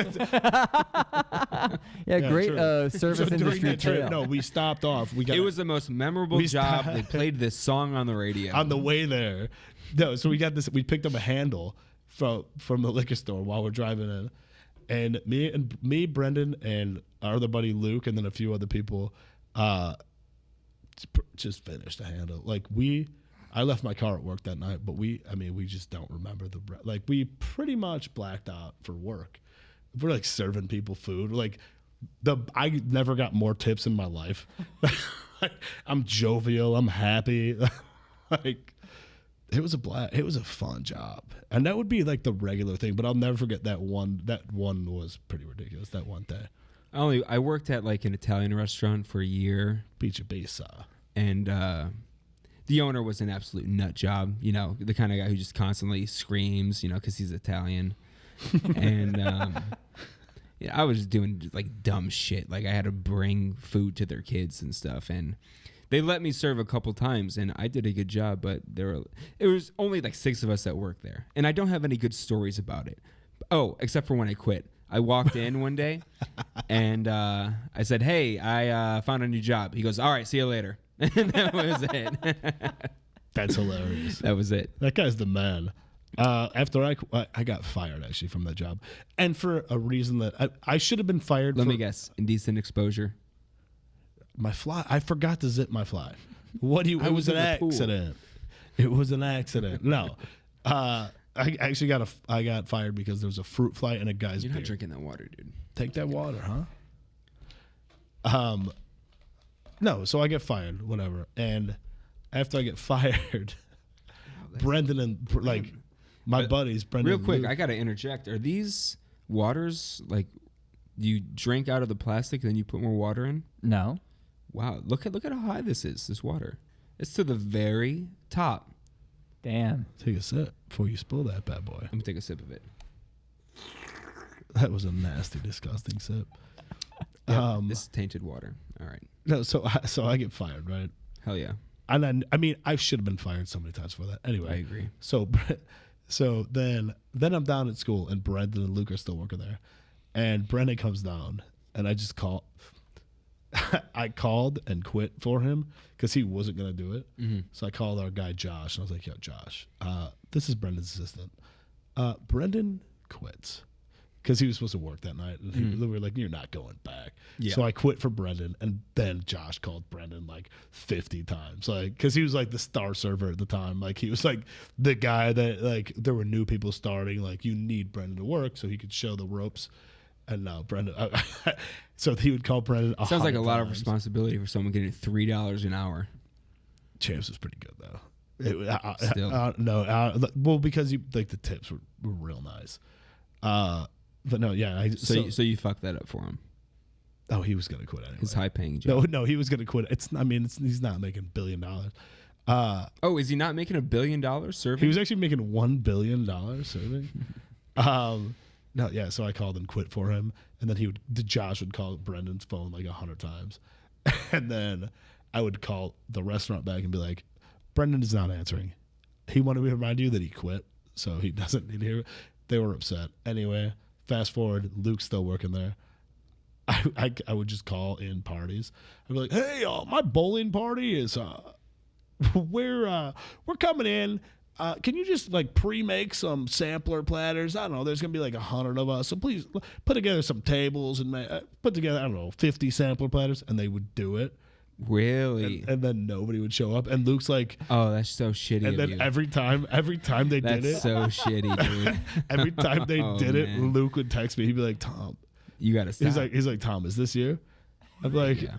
Yeah, great true. service So during industry that trip, tale. no, we stopped off. it was the most memorable We job. stopped- They played this song on the radio. on the way there. No, so we got this. We picked up a handle from the liquor store while we're driving in, and me, Brendan, and our other buddy Luke, and then a few other people, just finished a handle. Like I left my car at work that night, but we just don't remember we pretty much blacked out for work. We're like serving people food. Like I never got more tips in my life. I'm jovial. I'm happy. Like it was a blast. It was a fun job, and that would be like the regular thing. But I'll never forget that one. That one was pretty ridiculous. That one day, I worked at like an Italian restaurant for a year. Pizza Pizza. and the owner was an absolute nut job. You know, the kind of guy who just constantly screams. You know, because he's Italian, and I was doing like dumb shit. Like I had to bring food to their kids and stuff, and they let me serve a couple times, and I did a good job. But it was only like 6 of us that worked there, and I don't have any good stories about it. Oh, except for when I quit. I walked in one day, and I said, "Hey, I found a new job." He goes, "All right, see you later." And that was it. That's hilarious. That was it. That guy's the man. After I got fired actually from that job, and for a reason that I should have been fired. Let me guess. Indecent exposure. My fly. I forgot to zip my fly. It was an in the pool. accident. It was an accident. No. I actually got fired because there was a fruit fly in a guy's You're beer. not drinking that water, dude. Take that water, huh? No, so I get fired, whatever. And after I get fired, Brendan and my buddies, Brendan. Real quick, and Luke, I gotta interject. Are these waters like you drink out of the plastic, then you put more water in? No. Wow, look at how high this is. This water, it's to the very top. Damn. take a sip before you spill that bad boy. Let me take a sip of it. That was a nasty, disgusting sip. Yep, this is tainted water. All right. No, so I get fired, right? Hell yeah. And I mean, I should have been fired so many times for that. Anyway, I agree. So then I'm down at school, and Brendan and Luke are still working there, and Brendan comes down, and I just call. I called and quit for him because he wasn't gonna do it. Mm-hmm. So I called our guy Josh, and I was like, "Yo, Josh, this is Brendan's assistant. Brendan quits." Because he was supposed to work that night. And we were like, "You're not going back." Yeah. So I quit for Brendan. And then Josh called Brendan like 50 times. Because he was like the star server at the time. Like he was like the guy that like there were new people starting. Like you need Brendan to work so he could show the ropes. And now Brendan. So he would call Brendan. Sounds like a lot of times. responsibility for someone getting $3 an hour. Champs was pretty good though. Still. Well, because the tips were real nice. But no, yeah. So you fucked that up for him. Oh, he was gonna quit anyway. His high paying job. No, he was gonna quit. He's not making $1 billion. Oh, is he not making $1 billion serving? He was actually making $1 billion serving. No, yeah. So I called and quit for him, and then Josh would call Brendan's phone like 100 times, and then I would call the restaurant back and be like, "Brendan is not answering. He wanted me to remind you that he quit, so he doesn't need to hear it." They were upset. Anyway, fast forward, Luke's still working there. I would just call in parties. I'd be like, "Hey, my bowling party is we're coming in. Can you just like pre-make some sampler platters? I don't know. There's gonna be like 100 of us, so please put together some tables and put together 50 sampler platters." And they would do it. Really? And then nobody would show up. And Luke's like, "Oh, that's so shitty." and of then you. every time they That's did it, so shitty, dude. every time they Oh, did it, man. Luke would text me. He'd be like, "Tom." You gotta stop. He's like, "Tom, is this you?" I'm like, Yeah.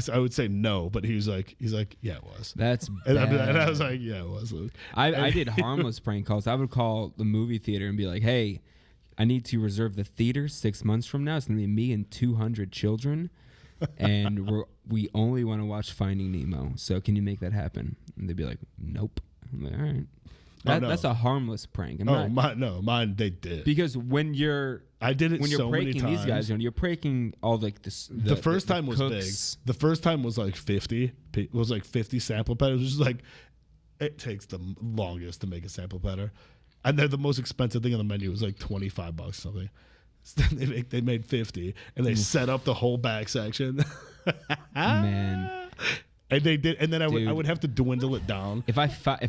I would say no, but he's like, "Yeah, it was." That's And bad. I was like, "Yeah, it was, Luke." I did harmless prank calls. I would call the movie theater and be like, "Hey, I need to reserve the theater 6 months from now. It's gonna be me and 200 children, and we only want to watch Finding Nemo. So can you make that happen?" And they'd be like, "Nope." I'm like, "All right." No. That's a harmless prank. Mine they did. Because when you're I did it when you're so many pranking times. these guys, you're pranking all like this. The first time was cooks. big. The first time was like 50. It was like 50 sample platters, which is like it takes the longest to make a sample platter, and then the most expensive thing on the menu was like $25 or something. So they made 50, and they set up the whole back section. Man. And they did, and then I Dude. would have to dwindle it down. If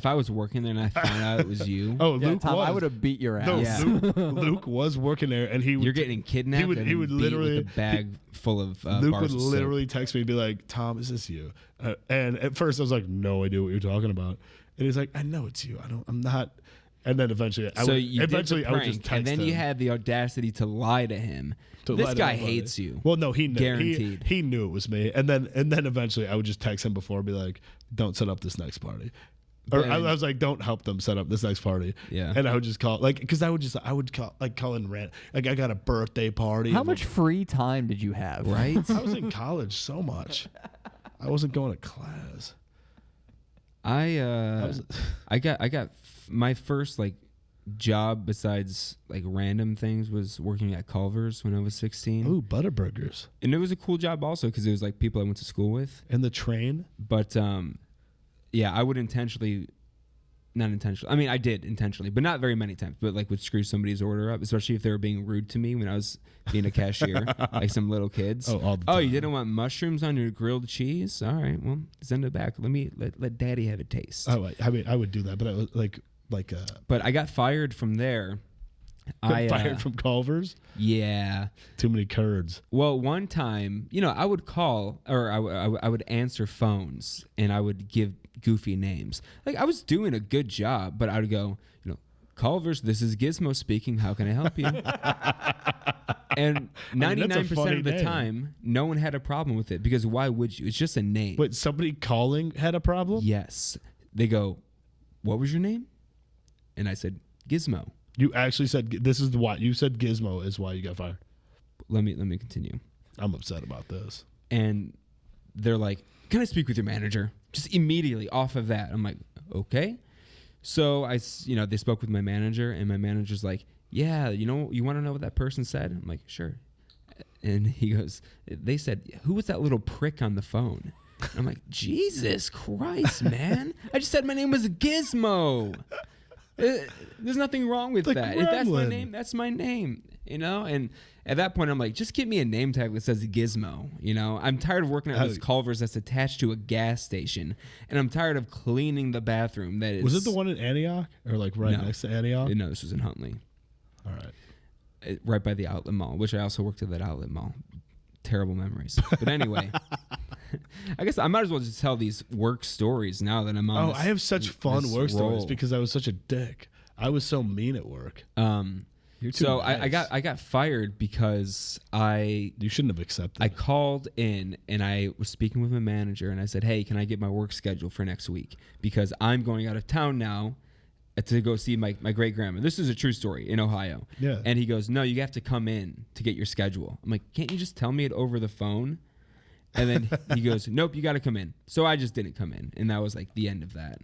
I was working there and I found out it was you, Oh, Yeah, Luke Tom, was. I would have beat your ass. No, Yeah. Luke was working there, and he would. you're getting kidnapped. he would and beat literally- with a bag full of Luke bars would of soap. literally text me and be like, "Tom, is this you?" And at first I was like, "No idea what you're talking about." And he's like, "I know it's you. I'm not." And then eventually, I would just text and then him you had the audacity to lie to him. to lie This to guy my buddy. hates you. Well, no, he knew. Guaranteed. He knew it was me. And then eventually, I would just text him before and be like, "Don't set up this next party." Or I was like, "Don't help them set up this next party." Yeah. And I would just call because I would call in rant like I got a birthday party. How much free time did you have? Right? I was in college so much. I wasn't going to class. I got my first like job besides like random things was working at Culver's when I was 16. Ooh, Butterburgers. And it was a cool job also because it was like people I went to school with. And the train. But yeah, I would not intentionally. I mean, I did intentionally, but not very many times. But like would screw somebody's order up, especially if they were being rude to me when I was being a cashier, like some little kids. Oh, all the time. You didn't want mushrooms on your grilled cheese? All right, well, send it back. Let Daddy have a taste. Oh, I mean, I would do that, but I was But I got fired from there. Fired from Culver's. Yeah. Too many curds. Well, one time, I would call or I would answer phones and I would give goofy names. Like I was doing a good job, but I would go, Culver's, this is Gizmo speaking. How can I help you? And 99% of the time, no one had a problem with it because why would you? It's just a name. Wait, somebody calling had a problem? Yes. They go, what was your name? And I said, Gizmo. You actually said this is why you said Gizmo is why you got fired. Let me continue. I'm upset about this. And they're like, "Can I speak with your manager?" Just immediately off of that, I'm like, "Okay." So they spoke with my manager, and my manager's like, "Yeah, you want to know what that person said?" I'm like, "Sure." And he goes, "They said, who was that little prick on the phone?" I'm like, "Jesus Christ, man! I just said my name was Gizmo." There's nothing wrong with that. If that's my name, that's my name, And at that point, I'm like, just give me a name tag that says Gizmo, I'm tired of working at this Culver's that's attached to a gas station, and I'm tired of cleaning the bathroom. Was it the one in Antioch or like next to Antioch? No, this was in Huntley. All right. Right by the outlet mall, which I also worked at that outlet mall. Terrible memories. But anyway, I guess I might as well just tell these work stories now that I'm on. I have such fun work stories because I was such a dick. I was so mean at work. You're too nice. I got fired because you shouldn't have accepted. I called in and I was speaking with my manager and I said, "Hey, can I get my work schedule for next week? Because I'm going out of town now to go see my great grandma." This is a true story in Ohio. Yeah. And he goes, "No, you have to come in to get your schedule." I'm like, "Can't you just tell me it over the phone?" And then he goes, "Nope, you got to come in." So I just didn't come in, and that was like the end of that.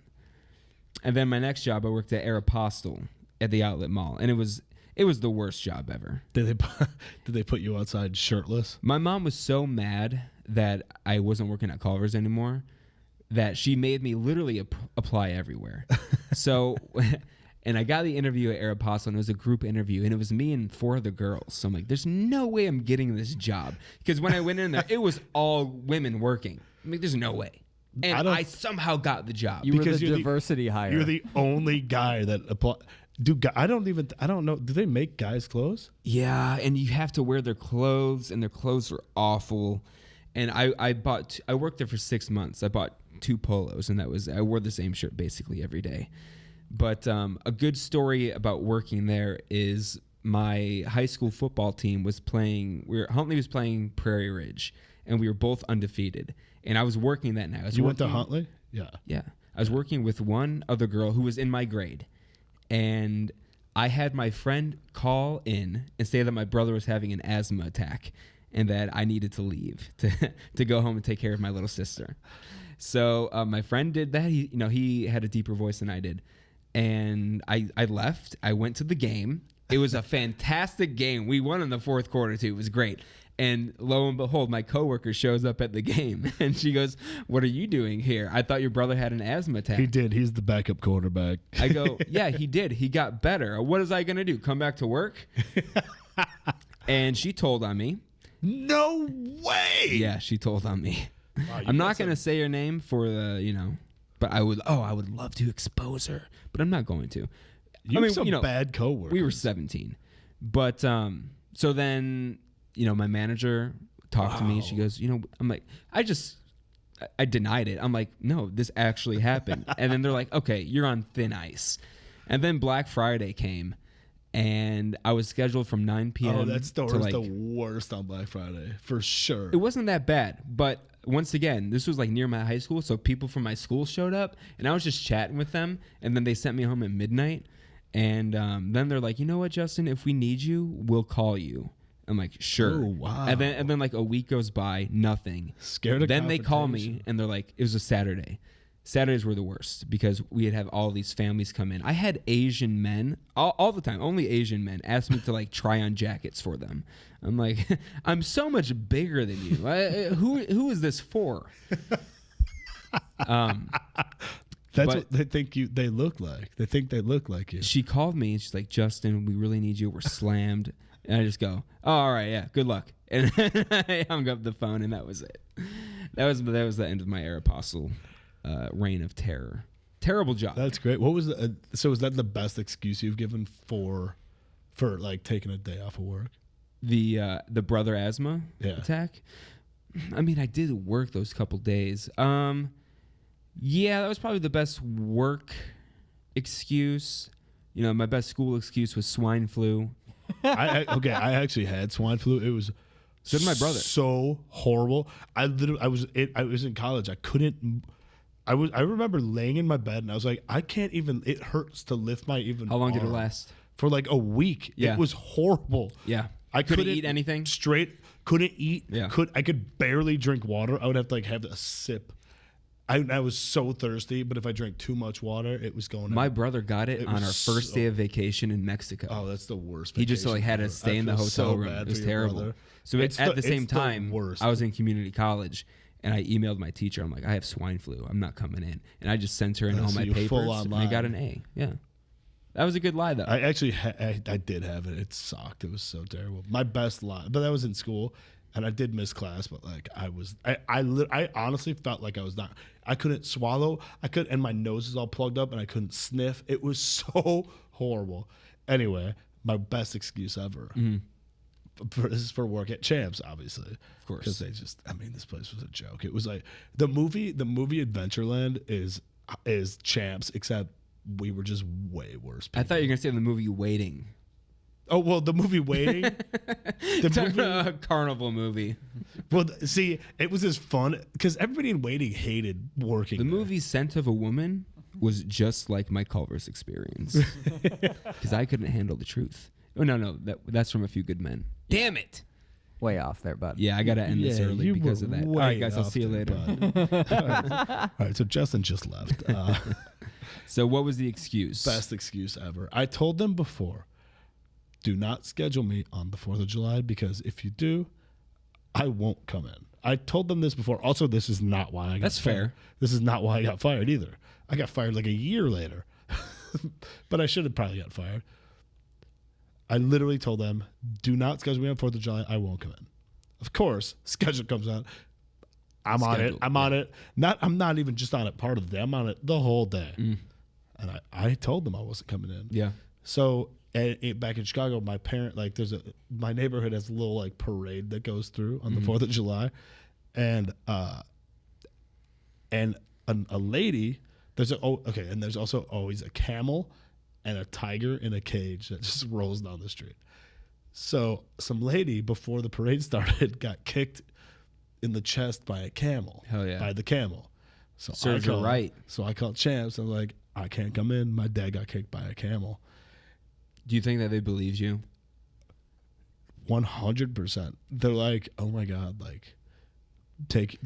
And then my next job, I worked at Aeropostale at the outlet mall, and it was the worst job ever. Did they put you outside shirtless? My mom was so mad that I wasn't working at Culver's anymore that she made me literally apply everywhere. So, and I got the interview at Aeropostale, and it was a group interview, and it was me and 4 other girls. So I'm like, there's no way I'm getting this job. Because when I went in there, it was all women working. I'm like, there's no way. And I somehow got the job. You were the diversity hire. You're the only guy that applied. Dude, I don't know. Do they make guys' clothes? Yeah, and you have to wear their clothes, and their clothes are awful. And I worked there for 6 months. I bought 2 polos, and I wore the same shirt basically every day. But a good story about working there is my high school football team was playing. Huntley was playing Prairie Ridge, and we were both undefeated. And I was working that night. You went to Huntley? Yeah. Yeah. I was working with one other girl who was in my grade. And I had my friend call in and say that my brother was having an asthma attack and that I needed to leave to go home and take care of my little sister. So my friend did that. He had a deeper voice than I did. And I left. I went to the game. It was a fantastic game. We won in the 4th quarter, too. It was great. And lo and behold, my coworker shows up at the game, and she goes, "What are you doing here? I thought your brother had an asthma attack." He did. He's the backup quarterback. I go, "Yeah, he did. He got better. What is I going to do? Come back to work?" And she told on me. No way. Yeah, she told on me. Wow, I'm not going to say her name for the, but I would love to expose her, but I'm not going to. You have some bad coworkers. We were 17. But so then my manager talked to me. She goes, I'm like, I denied it. I'm like, no, this actually happened. And then they're like, okay, you're on thin ice. And then Black Friday came, and I was scheduled from 9 p.m. Oh, that store is the worst on Black Friday, for sure. It wasn't that bad, but once again, this was like near my high school, so people from my school showed up, and I was just chatting with them, and then they sent me home at midnight. And then they're like, "You know what, Justin? If we need you, we'll call you." I'm like, "Sure." Oh, wow. And then like a week goes by, nothing. Scared of Then they call me and they're like, it was a Saturday. Saturdays were the worst because we'd have all these families come in. I had Asian men all the time, only Asian men, ask me to like try on jackets for them. I'm like, I'm so much bigger than you. Who is this for? That's what they think they look like. They think they look like you. She called me and she's like, Justin, we really need you. We're slammed. And I just go, oh, all right, yeah, good luck. And I hung up the phone, and that was it. That was the end of my Aeropostale reign of terror. Terrible job. That's great. What was so is that the best excuse you've given for like taking a day off of work? The brother asthma attack. I mean, I did work those couple days. Yeah, that was probably the best work excuse. You know, my best school excuse was swine flu. I actually had swine flu. It was so did my brother. So horrible. I was in college. I remember laying in my bed and I was like, I can't even. It hurts to lift my even. How long did it arm. last? For like a week. Yeah. It was horrible. Yeah. I couldn't eat anything. Couldn't eat. Yeah. I could barely drink water. I would have to like have a sip. I was so thirsty, but if I drank too much water, it was going. My brother got it on our first day of vacation in Mexico. Oh, that's the worst. He just like had to stay in the hotel room. It was terrible. So at the same time, I was in community college, and I emailed my teacher. I'm like, I have swine flu. I'm not coming in. And I just sent her in all my papers, and I got an A. Yeah. That was a good lie, though. I actually I did have it. It sucked. It was so terrible. My best lie, but that was in school. And I did miss class, but like I honestly felt like I couldn't swallow. And my nose is all plugged up and I couldn't sniff. It was so horrible. Anyway, my best excuse ever. This is for work at Champs, obviously. Of course. Because this place was a joke. It was like the movie Adventureland is Champs, except we were just way worse people. I thought you were going to say the movie Waiting. Oh, well, the movie Waiting. A carnival movie. Well, see, it was as fun because everybody in Waiting hated working. The movie Scent of a Woman was just like my Culver's experience because I couldn't handle the truth. Oh, no, that's from A Few Good Men. Damn it. Way off there, bud. Yeah, I got to end this early because of that. All right, guys, I'll see you later. All right, so Justin just left. So what was the excuse? Best excuse ever. I told them before, do not schedule me on the 4th of July because if you do, I won't come in. I told them this before. Also, this is not why I got That's fired. fair. This is not why I got fired either. I got fired like a year later. But I should have probably got fired. I literally told them, do not schedule me on 4th of July. I won't come in. Of course, schedule comes out. I'm on it. On it. I'm not even just on it part of the day. I'm on it the whole day. And I told them I wasn't coming in. Yeah. So back in Chicago, my neighborhood has a little like parade that goes through on the 4th of July, and a lady. There's also always a camel and a tiger in a cage that just rolls down the street. So some lady before the parade started got kicked in the chest by a camel. Hell yeah. By the camel. So serves her right. So I called Champs. I'm like, I can't come in. My dad got kicked by a camel. Do you think that they believed you? 100%. They're like, oh my God, like,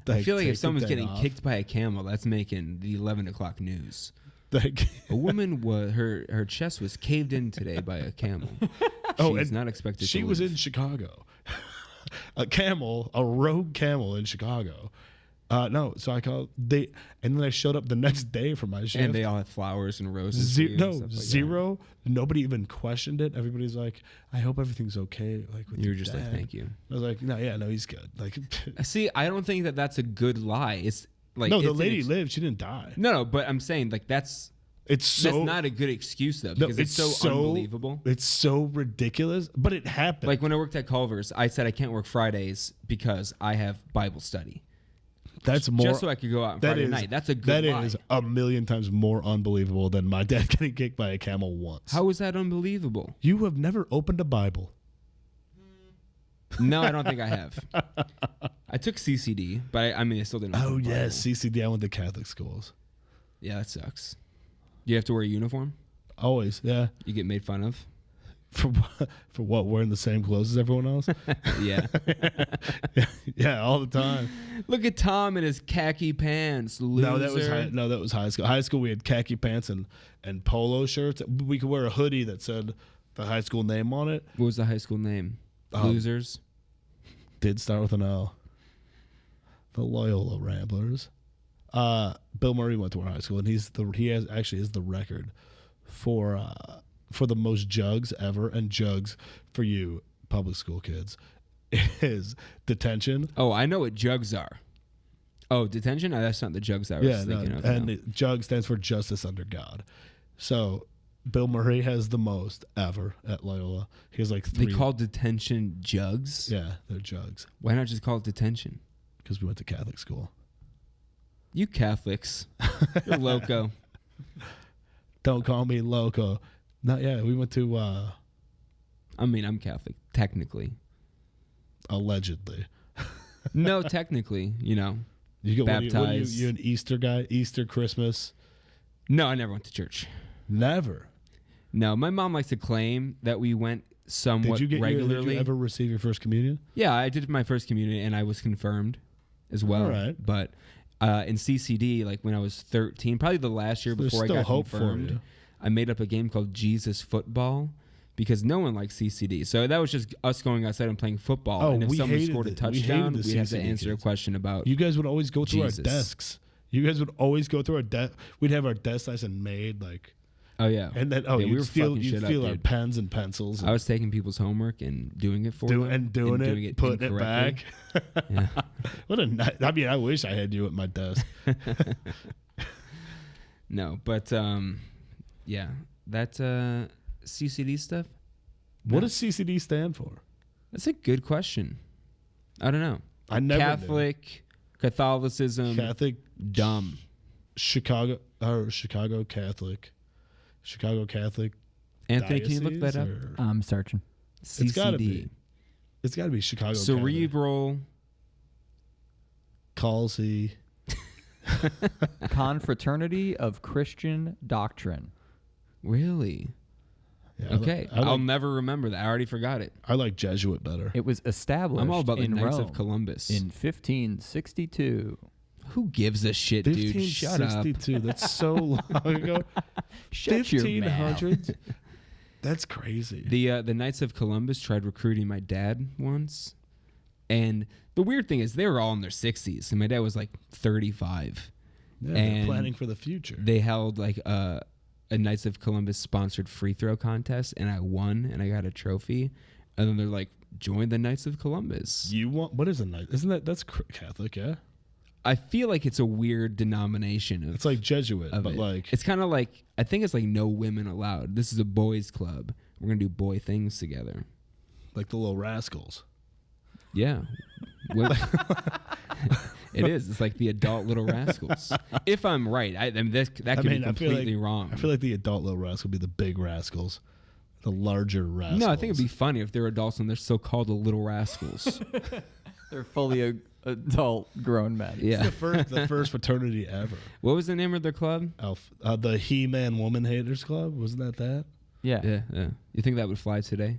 I feel like if someone's getting kicked by a camel, that's making the 11 o'clock news. A woman her chest was caved in today by a camel. She's not expected. She was in Chicago. A rogue camel in Chicago. No, so I called and then I showed up the next day for my shift. And they all had flowers and roses. Zero. Nobody even questioned it. Everybody's like, I hope everything's okay. Like with you were just like, thank you. I was like, no, he's good. Like, see, I don't think that that's a good lie. It's like the lady lived. She didn't die. No, but I'm saying like that's not a good excuse though because it's so unbelievable. It's so ridiculous, but it happened. Like when I worked at Culver's, I said I can't work Fridays because I have Bible study. That's more just so I could go out on Friday night. That's a good lie. That is a million times more unbelievable than my dad getting kicked by a camel once. How is that unbelievable? You have never opened a Bible. No, I don't think I have. I took CCD, but I still didn't. Oh yes, CCD. I went to Catholic schools. Yeah, that sucks. Do you have to wear a uniform? Always, yeah. You get made fun of? For what? Wearing the same clothes as everyone else? Yeah. Yeah, all the time. Look at Tom in his khaki pants. Loser. That was high school. High school, we had khaki pants and polo shirts. We could wear a hoodie that said the high school name on it. What was the high school name? Losers. Did start with an L. The Loyola Ramblers. Bill Murray went to our high school, and he is the record for the most jugs ever, and jugs for you public school kids is detention. Oh, I know what jugs are. Oh, detention? Oh, that's not the jugs I was thinking of. And jug stands for justice under God. So Bill Murray has the most ever at Loyola. He has like 3. They call detention jugs? Yeah, they're jugs. Why not just call it detention? Because we went to Catholic school. You Catholics. You're loco. Don't call me loco. Not yet. We went to I mean, I'm Catholic, technically. Allegedly. No, technically, you know. You go baptized. You an Easter guy? Easter, Christmas? No, I never went to church. Never. No, my mom likes to claim that we went somewhat regularly. Did you ever receive your first communion? Yeah, I did my first communion, and I was confirmed as well. All right. But in CCD, like when I was 13, probably the last year before I got confirmed, I made up a game called Jesus Football because no one likes CCD. So that was just us going outside and playing football. Oh, and if we someone hated scored a it. touchdown, We hated the we'd have to CCD answer a kids. question about You guys would always go through Jesus. our desks. You guys would always go through our desk. We'd have our desks nice and made, like. Oh yeah. And then Yeah, we you'd were steal fucking shit up, our dude. pens and pencils. And I was taking people's homework and doing it for them. doing it, putting it back. Yeah. What a night! I mean, I wish I had you at my desk. No, but yeah, that CCD stuff. What No. does CCD stand for? That's a good question. I don't know. I never knew. Catholic, Catholicism, Catholic, dumb. Chicago Catholic. Anthony, can you look that up? or- I'm searching. CCD. It's gotta be. It's got to be Chicago Cerebral. Catholic. Confraternity of Christian Doctrine. Really? Yeah, Okay. I I'll like, never remember that. I already forgot it. I like Jesuit better. It was established I'm all about the in Knights Rome of Columbus. in 1562. Who gives a shit, dude? Shut up. 1562. That's so long ago. Shut your mouth. 1500s. That's crazy. The Knights of Columbus tried recruiting my dad once, and the weird thing is they were all in their 60s, and my dad was like 35. Yeah, they're and planning for the future. They held like a Knights of Columbus sponsored free throw contest, and I won, and I got a trophy. And then they're like, "Join the Knights of Columbus." You want what is a knight? Isn't that's Catholic? Yeah, I feel like it's a weird denomination. it's like Jesuit, of but it. like It's kind of like, I think it's like no women allowed. This is a boys' club. We're gonna do boy things together. the Little Rascals. Yeah. It is. It's like the adult Little Rascals. If I'm right, I mean that could be completely wrong. I feel like the adult Little Rascals would be the big rascals, the larger rascals. No, I think it'd be funny if they're adults and they're still called the Little Rascals. They're fully adult grown men. Yeah. the first fraternity ever. What was the name of their club? The He-Man Woman Haters Club. Wasn't that? Yeah. Yeah. You think that would fly today?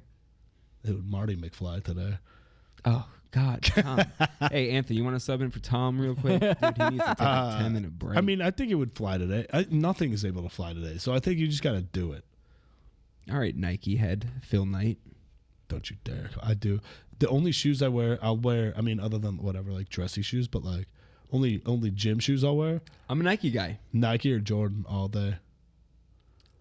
It would Marty McFly today. Oh God, Tom. Hey, Anthony, you want to sub in for Tom real quick? Dude, he needs to take a 10-minute break. I mean, I think it would fly today. Nothing is able to fly today, so I think you just got to do it. All right, Nike head, Phil Knight. Don't you dare! I do. The only shoes I'll wear. I mean, other than whatever, like dressy shoes, but like only gym shoes I'll wear. I'm a Nike guy. Nike or Jordan all day.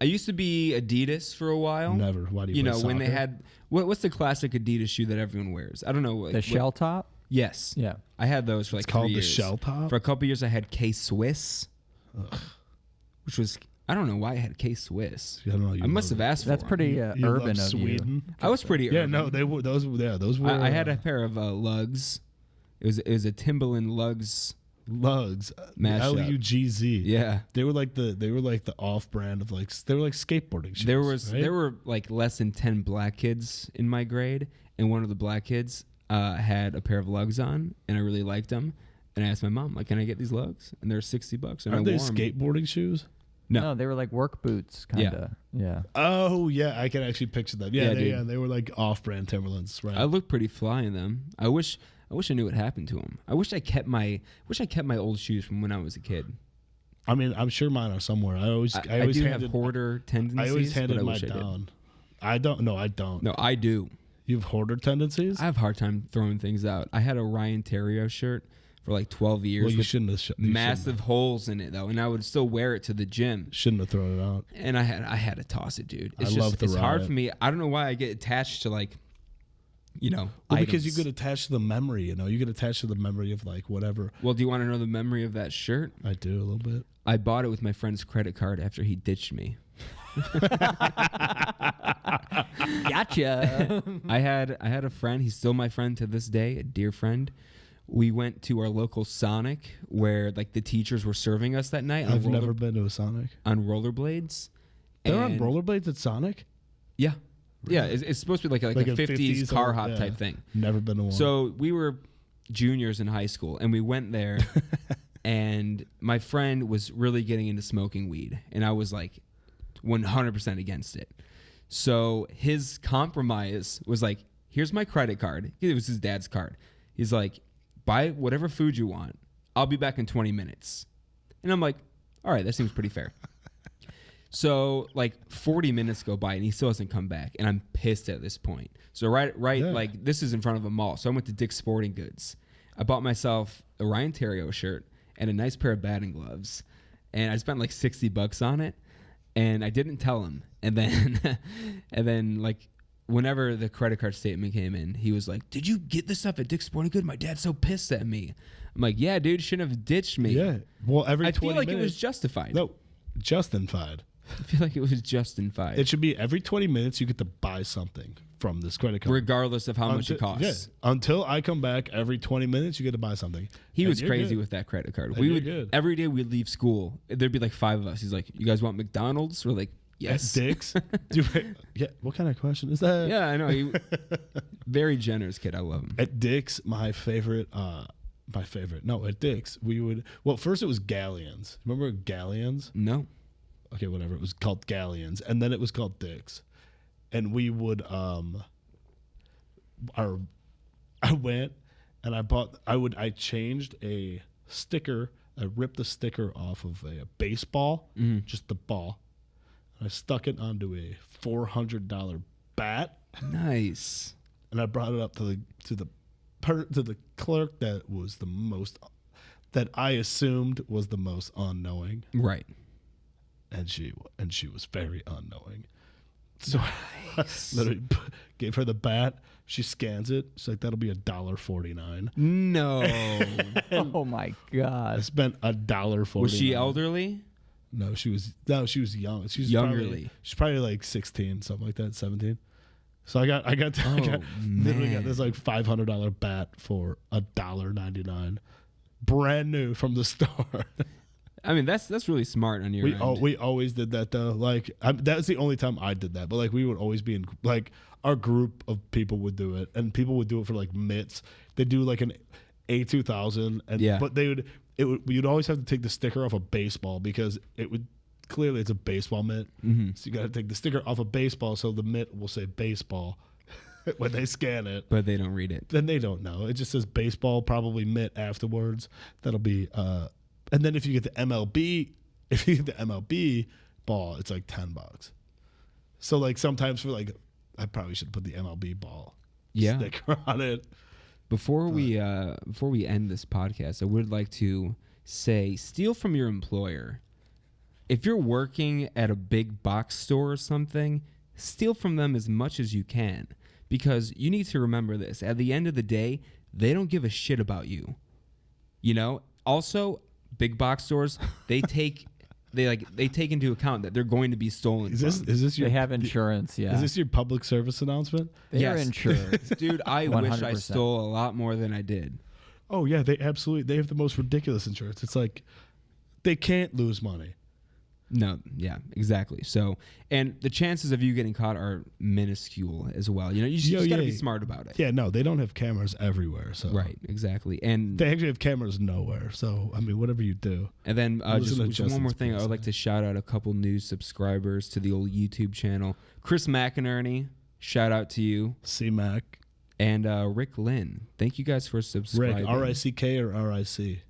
I used to be Adidas for a while. Never. Why do you? You play know, when they soccer? had what's the classic Adidas shoe that everyone wears? I don't know. The shell top? Yes. Yeah. I had those for like It's called 3 the years. shell top. For a couple years, I had K Swiss, which was, I don't know why I had K Swiss. I don't know. I must have asked for That's one. pretty You urban love of Sweden. you. I was pretty Yeah, urban. no, they were those. Yeah, those were. I had a pair of Lugs. It was a Timberland Lugs. Lugs. Mashup. LUGZ. Yeah. They were like the off brand of they were like skateboarding shoes. There were like less than 10 black kids in my grade, and one of the black kids had a pair of Lugs on, and I really liked them. And I asked my mom, like, "Can I get these Lugs?" And they're $60, and Aren't I they wore 'em. skateboarding shoes? No. they were like work boots, kind of. Yeah. Oh yeah, I can actually picture them. Yeah, They were like off-brand Timberlands, right? I look pretty fly in them. I wish I knew what happened to them. I wish I kept my old shoes from when I was a kid. I mean, I'm sure mine are somewhere. I always do have hoarder tendencies. I always handed but I mine wish I did. down. I don't. No, I don't. No, I do. You have hoarder tendencies? I have a hard time throwing things out. I had a Ryan Terrio shirt for like 12 years Well, you with shouldn't have. massive holes in it though, and I would still wear it to the gym. Shouldn't have thrown it out. And I had to toss it, dude. It's love the it's hard Riot. for me. I don't know why I get attached to like, Well, because you get attached to the memory. You get attached to the memory of like whatever. Well, do you want to know the memory of that shirt? I do a little bit. I bought it with my friend's credit card after he ditched me. Gotcha. I had a friend. He's still my friend to this day, a dear friend. We went to our local Sonic where like the teachers were serving us that night. I've never been to a Sonic. On rollerblades. They're on And- rollerblades at Sonic? Yeah. Yeah, it's supposed to be like a 50s car hop type thing. Never been to one. So we were juniors in high school, and we went there, and my friend was really getting into smoking weed, and I was like 100% against it. So his compromise was like, here's my credit card. It was his dad's card. He's like, buy whatever food you want. I'll be back in 20 minutes. And I'm like, all right, that seems pretty fair. So like 40 minutes go by and he still hasn't come back, and I'm pissed at this point. So right, Yeah. like this is in front of a mall. So I went to Dick's Sporting Goods. I bought myself a Ryan Terrio shirt and a nice pair of batting gloves, and I spent like $60 on it, and I didn't tell him. And then, and then like whenever the credit card statement came in, he was like, "Did you get this stuff at Dick's Sporting Goods? My dad's so pissed at me." I'm like, "Yeah, dude, you shouldn't have ditched me." yeah. Well, every I 20 feel like minutes. it was justified. No, justified. I feel like it was justified. It should be every 20 minutes you get to buy something from this credit card. regardless of how much it Until- costs. Yeah. Until I come back, every 20 minutes you get to buy something. He And was you're crazy good. with that credit card. And We you're would good. every day we'd leave school. There'd be like 5 of us. He's like, "You guys want McDonald's?" We're like, "Yes." At Dick's? Yeah. What kind of question is that? Yeah, I know. Very generous kid. I love him. At Dick's, at Dick's, we would, well, first it was Galleons. Remember Galleons? No. Okay, whatever. It was called Galleons. And then it was called Dick's. And we would, I went and I changed a sticker. I ripped the sticker off of a baseball, just the ball. I stuck it onto a $400 bat, Nice. and I brought it up to the clerk that I assumed was the most unknowing, Right. and she was very unknowing. So I literally gave her the bat. She scans it. She's like, "That'll be $1.49." No. Oh my I god. spent $1.49. Was she elderly? No, she was young. She was Youngerly. She's probably like 16, something like that, 17. So I got literally man. got this like $500 bat for $1.99, brand new from the store. I mean, that's really smart on your end. We always did that though. Like that's the only time I did that. But like we would always be in like our group of people would do it, and people would do it for like mitts. They do like an A2000, and Yeah. but you'd always have to take the sticker off a baseball because it would clearly it's a baseball mitt. Mm-hmm. So you got to take the sticker off a baseball so the mitt will say baseball when they scan it. But they don't read it. Then they don't know. It just says baseball, probably mitt afterwards. That'll be and then if you get the MLB ball, it's like $10. So like sometimes for like I probably should put the MLB ball sticker on it. Before we end this podcast, I would like to say, steal from your employer. If you're working at a big box store or something, steal from them as much as you can, because you need to remember this. At the end of the day, they don't give a shit about you. You know? Also, big box stores, they take into account that they're going to be stolen. Is this your They have insurance, yeah. Is this your public service announcement? They're Yes. insured. Dude, I wish I 100%. stole a lot more than I did. Oh yeah, they have the most ridiculous insurance. It's like they can't lose money. No, yeah, exactly. So, and the chances of you getting caught are minuscule as well. You know, you just got to be smart about it. Yeah, no, they don't have cameras everywhere. So Right, exactly. And they actually have cameras nowhere. So, I mean, whatever you do. And then just one more thing. I would like post. to shout out a couple new subscribers to the old YouTube channel. Chris McInerney, shout out to you. C-Mac. And Rick Lynn. Thank you guys for subscribing. Rick, R-I-C-K or R-I-C?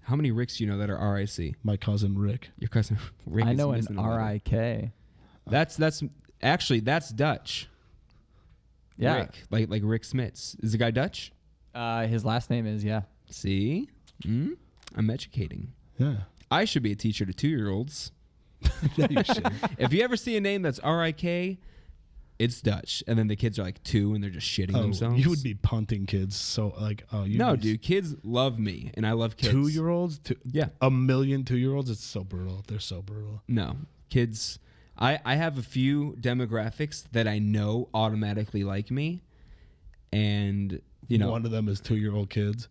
How many Ricks do you know that are R-I-C? My cousin Rick. Your cousin Rick I is know an missing a letter. R-I-K. That's Dutch. Yeah. Rick, like Rick Smits. Is the guy Dutch? His last name is, yeah. See? I'm educating. Yeah. I should be a teacher to 2-year-olds. Yeah, you should. If you ever see a name that's R-I-K, it's Dutch. And then the kids are like 2 and they're just shitting themselves. You would be punting kids. So, like, No, dude. Kids love me, and I love kids. 2-year-olds? Yeah. A million 2-year-olds? It's so brutal. They're so brutal. No. Kids. I have a few demographics that I know automatically like me. And, you know. One of them is 2-year-old kids.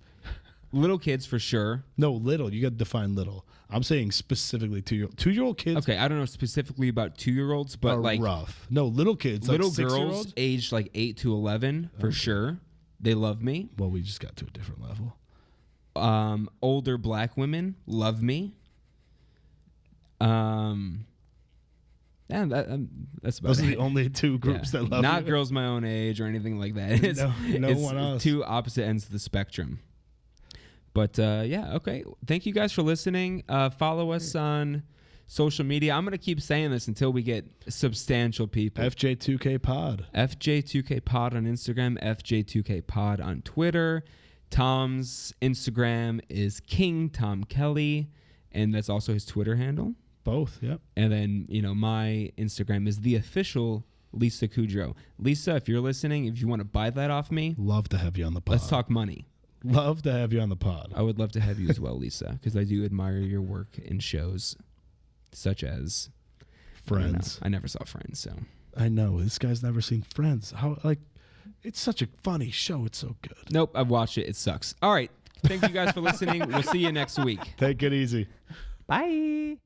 Little kids for sure. No, little. You got to define little. I'm saying specifically 2-year-old kids. Okay, I don't know specifically about 2-year-olds, but are like rough. No, little kids. little like girls 6-year-olds? aged like 8 to 11 for sure. They love me. Well, we just got to a different level. Older black women love me. Yeah, that's about Those it. are the only two groups that love Not you. girls my own age or anything like that. It's, No it's one else. two opposite ends of the spectrum. But yeah, okay. Thank you guys for listening. Follow us on social media. I'm gonna keep saying this until we get substantial people. FJ2K Pod. FJ2K Pod on Instagram. FJ2K Pod on Twitter. Tom's Instagram is King Tom Kelly, and that's also his Twitter handle. Both, yep. And then, you know, my Instagram is the official Lisa Kudrow. Lisa, if you're listening, if you want to buy that off me, Love to have you on the pod. let's talk money. Love to have you on the pod. I would love to have you as well, Lisa, because I do admire your work in shows such as Friends. I never saw Friends, so. I know. This guy's never seen Friends. How, like, it's such a funny show. It's so good. Nope, I've watched it. It sucks. All right. Thank you guys for listening. We'll see you next week. Take it easy. Bye.